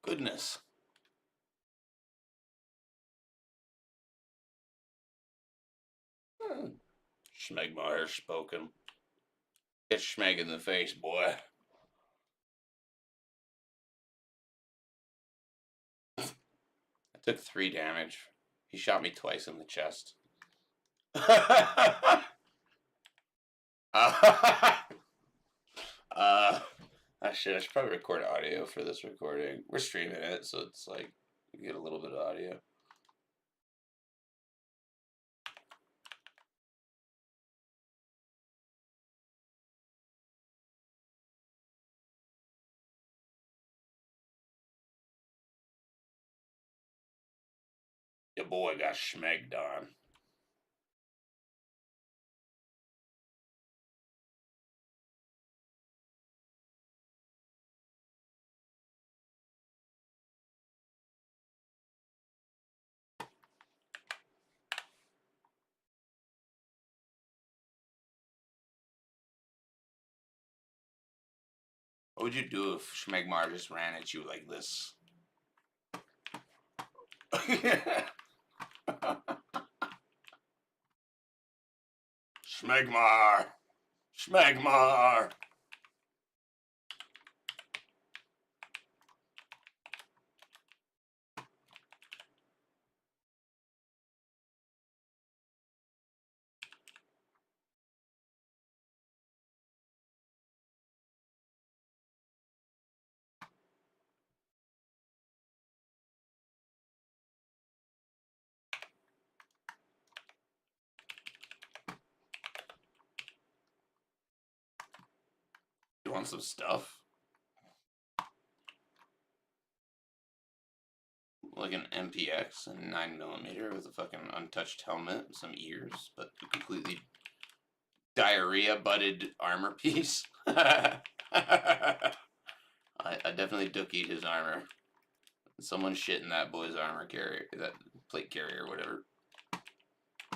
Goodness. Schmegmeyer spoken. Get Schmeg in the face, boy. I took 3 damage. He shot me twice in the chest. Shit, I should probably record audio for this recording. We're streaming it, so it's like you get a little bit of audio. Your boy got schmegged on. What would you do if Schmegmar just ran at you like this? Schmegmar! Schmegmar! You want some stuff? Like an MPX and 9mm with a fucking untouched helmet and some ears, but a completely diarrhea butted armor piece. I definitely dookied his armor. Someone shit in that boy's armor carrier, that plate carrier, whatever.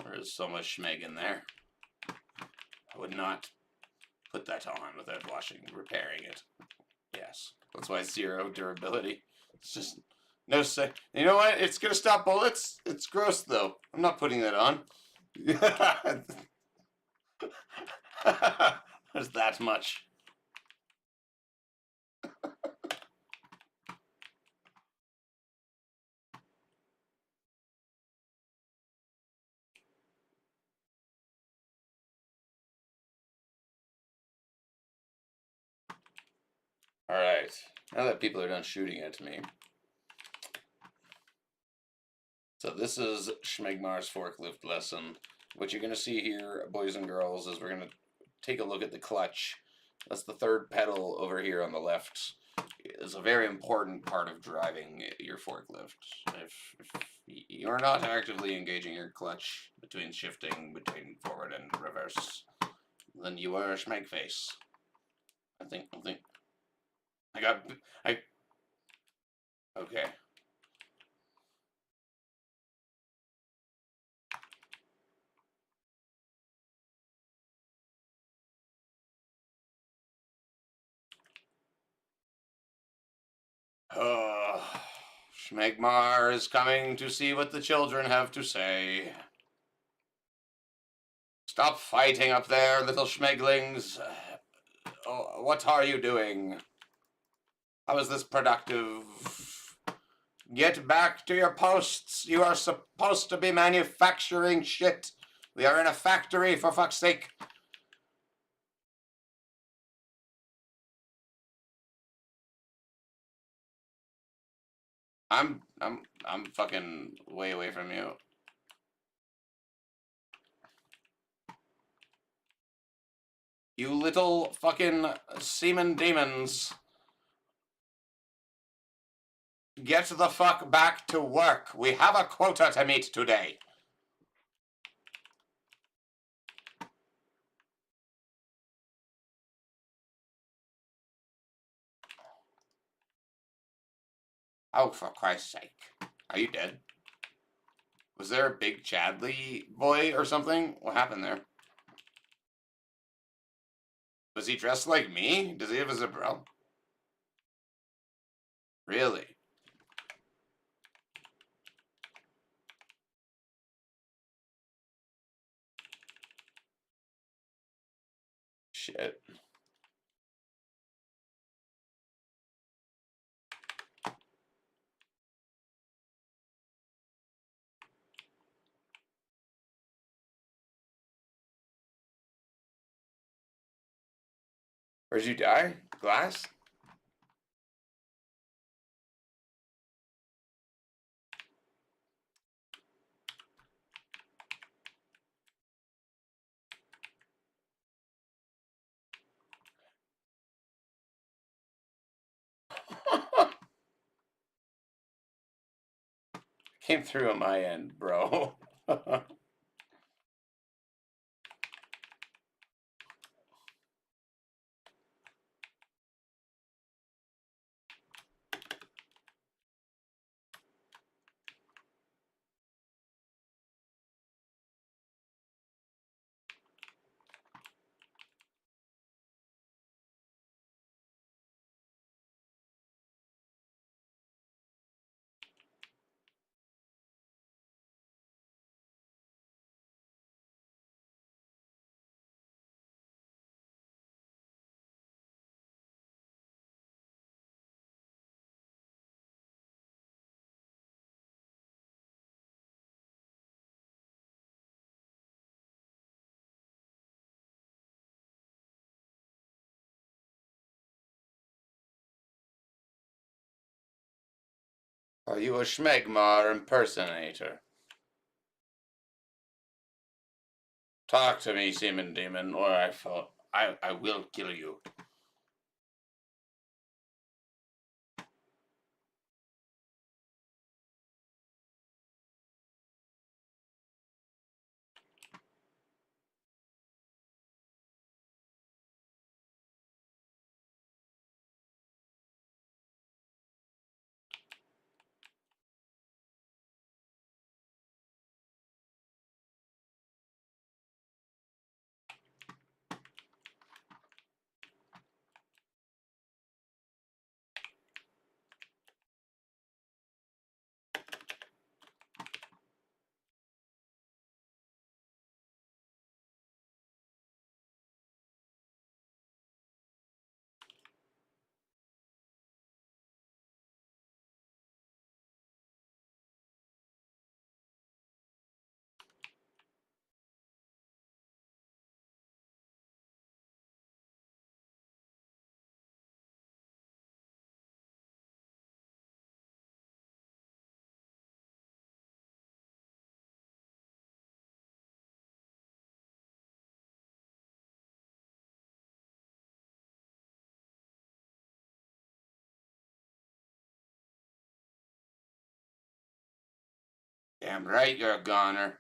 There's so much schmeg in there. I would not put that on without repairing it. Yes. That's why it's 0 durability. It's just No say. You know what? It's gonna stop bullets. It's gross though. I'm not putting that on. There's that much. All right. Now that people are done shooting at me. So this is Schmegmar's forklift lesson. What you're going to see here, boys and girls, is we're going to take a look at the clutch. That's the third pedal over here on the left. It's a very important part of driving your forklift. If you're not actively engaging your clutch between shifting between forward and reverse, then you are a schmeg face. I think I okay. Schmegmar is coming to see what the children have to say. Stop fighting up there, little schmeglings. Oh, what are you doing? How is this productive? Get back to your posts. You are supposed to be manufacturing shit. We are in a factory, for fuck's sake. I'm fucking way away from you. You little fucking semen demons. Get the fuck back to work. We have a quota to meet today. Oh, for Christ's sake. Are you dead? Was there a big Chadley boy or something? What happened there? Was he dressed like me? Does he have a zipper? Really? Shit. Where'd you die? Glass? Came through on my end, bro. Are you a Schmegmar impersonator? Talk to me, semen demon, or I will kill you. Damn right you're a goner.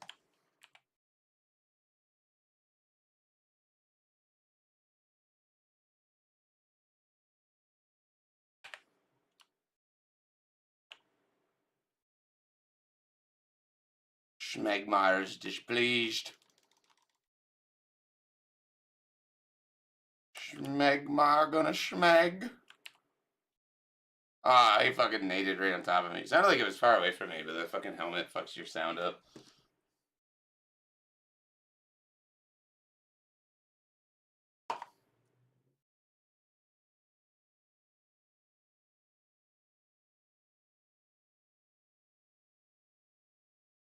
Schmegmar's displeased. Schmegmar gonna schmeg. Ah, he fucking naded right on top of me. It sounded like it was far away from me, but the fucking helmet fucks your sound up.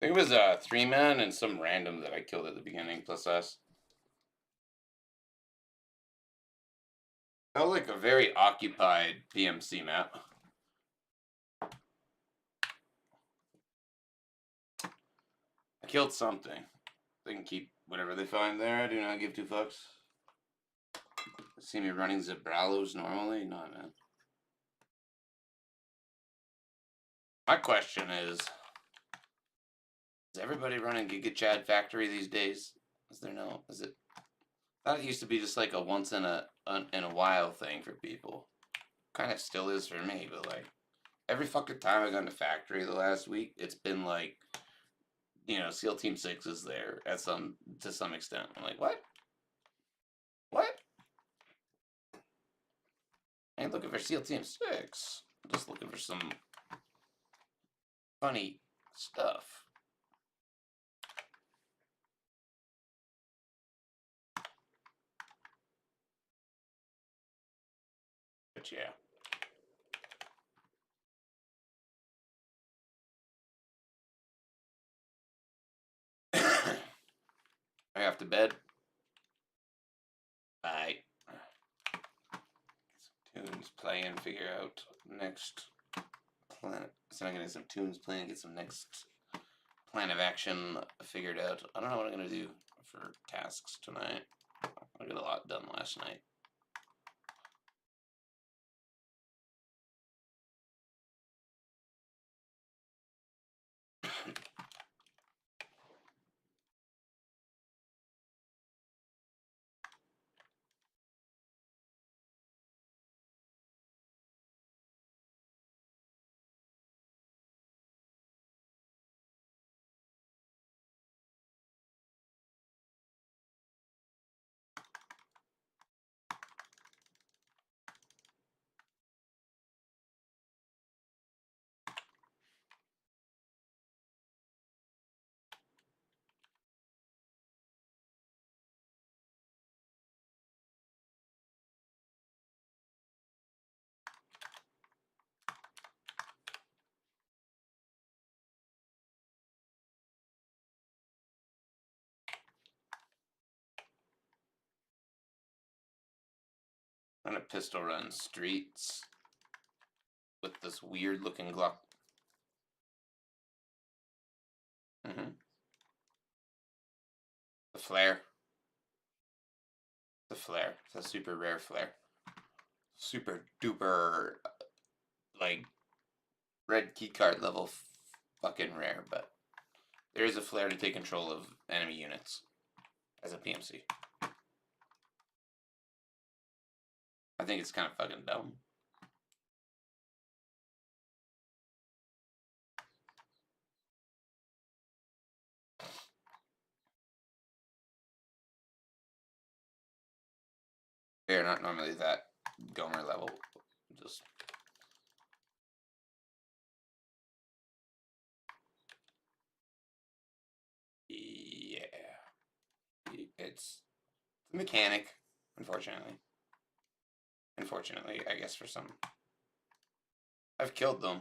I think it was a 3-man and some random that I killed at the beginning, plus us. Felt like a very occupied PMC map. I killed something. They can keep whatever they find there. I do not give two fucks. See me running Zebralos normally? No, man. My question is everybody running Giga Chad Factory these days? Is there no? Is it? I thought it used to be just like a once in a while thing for people. Kind of still is for me, but like every fucking time I gone to Factory the last week, it's been like, you know, SEAL Team 6 is there to some extent. I'm like, what? What? I ain't looking for SEAL Team 6. I'm just looking for some funny stuff. But yeah. I have to bed. Bye. Some tunes playing, figure out next plan. So I'm gonna get some tunes playing, get some next plan of action figured out. I don't know what I'm gonna do for tasks tonight. I got a lot done last night. I'm gonna pistol run streets with this weird looking Glock. The flare. The flare. It's a super rare flare. Super duper, like, red keycard level fucking rare, but there is a flare to take control of enemy units as a PMC. I think it's kind of fucking dumb. They're not normally that Gomer level. Just yeah, it's a mechanic, unfortunately. Unfortunately, I guess for some. I've killed them.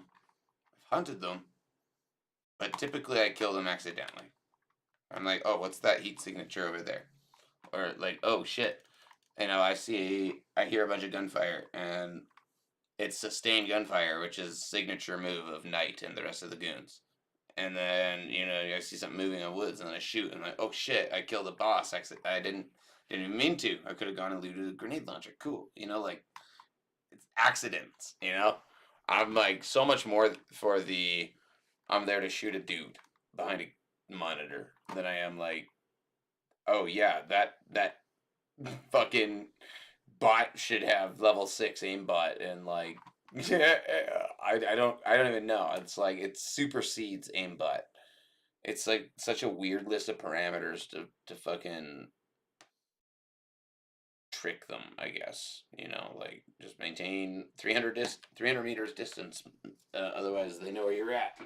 I've hunted them. But typically I kill them accidentally. I'm like, oh, what's that heat signature over there? Or like, oh shit. You know, I hear a bunch of gunfire, and it's sustained gunfire, which is signature move of Knight and the rest of the goons. And then, you know, I see something moving in the woods, and then I shoot, and I'm like, oh shit, I killed a boss. I didn't even mean to. I could have gone and looted a grenade launcher. Cool. You know, like, it's accidents, you know? I'm like, so much more for the, I'm there to shoot a dude. behind a monitor than I am like, oh yeah, that fucking bot should have level 6 aimbot and like I don't even know. It's like it supersedes aimbot. It's like such a weird list of parameters to fucking trick them, I guess. Like just maintain 300 meters distance. Otherwise, they know where you're at.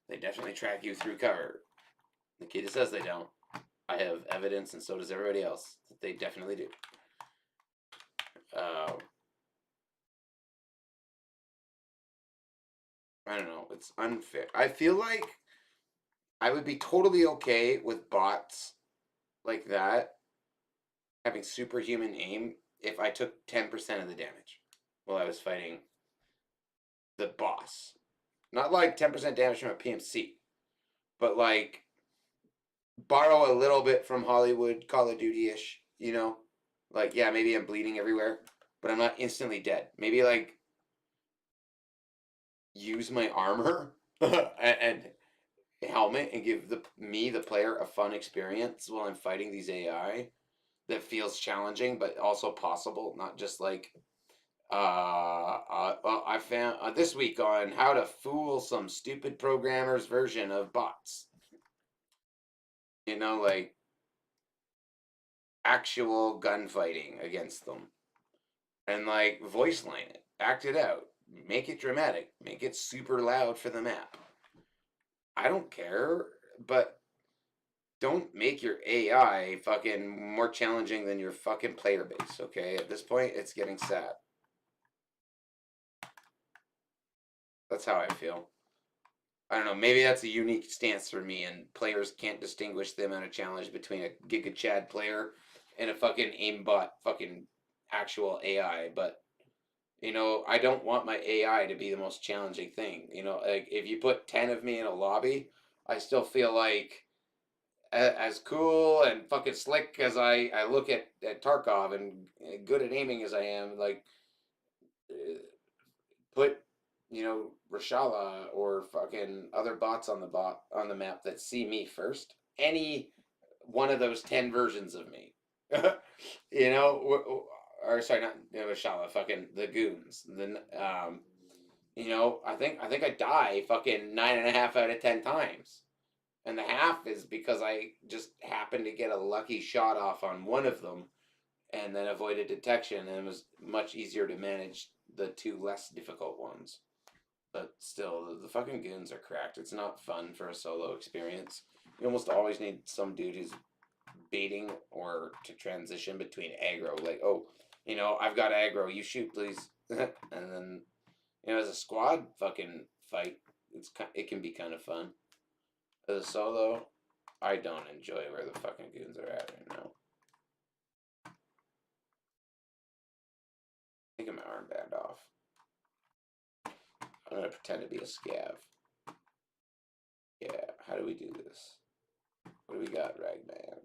They definitely track you through cover. The kid says they don't. I have evidence, and so does everybody else, that they definitely do. Uh, I don't know. It's unfair. I feel like I would be totally okay with bots like that having superhuman aim if I took 10% of the damage while I was fighting the boss. Not like 10% damage from a PMC, but like borrow a little bit from Hollywood Call of Duty ish, Like, yeah, maybe I'm bleeding everywhere, but I'm not instantly dead. Maybe like use my armor and helmet and give the player a fun experience while I'm fighting these AI that feels challenging but also possible, not just like well, I found this week on how to fool some stupid programmer's version of bots. Like actual gunfighting against them, and like voice line it, act it out, make it dramatic, make it super loud for the map. I don't care, but don't make your AI fucking more challenging than your fucking player base, okay? At this point, it's getting sad. That's how I feel. I don't know, maybe that's a unique stance for me, and players can't distinguish the amount of challenge between a Giga Chad player and a fucking aimbot fucking actual AI, but I don't want my AI to be the most challenging thing. Like if you put 10 of me in a lobby, I still feel like as cool and fucking slick as I look at Tarkov and good at aiming as I am, like uh, put Rashala or fucking other bots on the map that see me first. Any one of those 10 versions of me, or sorry, not Rashala, fucking the goons. Then I think I die fucking 9.5 out of 10 times. And the half is because I just happened to get a lucky shot off on one of them and then avoided detection, and it was much easier to manage the two less difficult ones. But still, the fucking goons are cracked. It's not fun for a solo experience. You almost always need some dude who's baiting or to transition between aggro. Like, oh, I've got aggro. You shoot, please. And then, as a squad fucking fight, it can be kind of fun. As a solo, I don't enjoy where the fucking goons are at right now. Taking my armband off. I'm gonna pretend to be a scav. Yeah, how do we do this? What do we got, Ragman?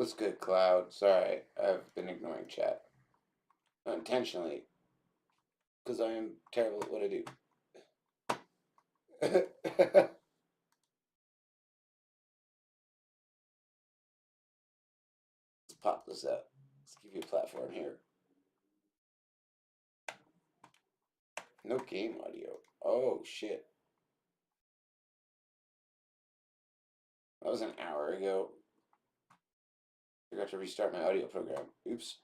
What's good, Cloud? Sorry, I've been ignoring chat. Unintentionally. Because I am terrible at what I do. Let's pop this up. Let's give you a platform here. No game audio. Oh, shit. That was an hour ago. I forgot to restart my audio program. Oops.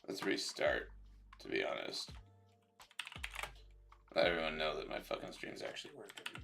Let's restart, to be honest. Let everyone know that my fucking stream's actually working.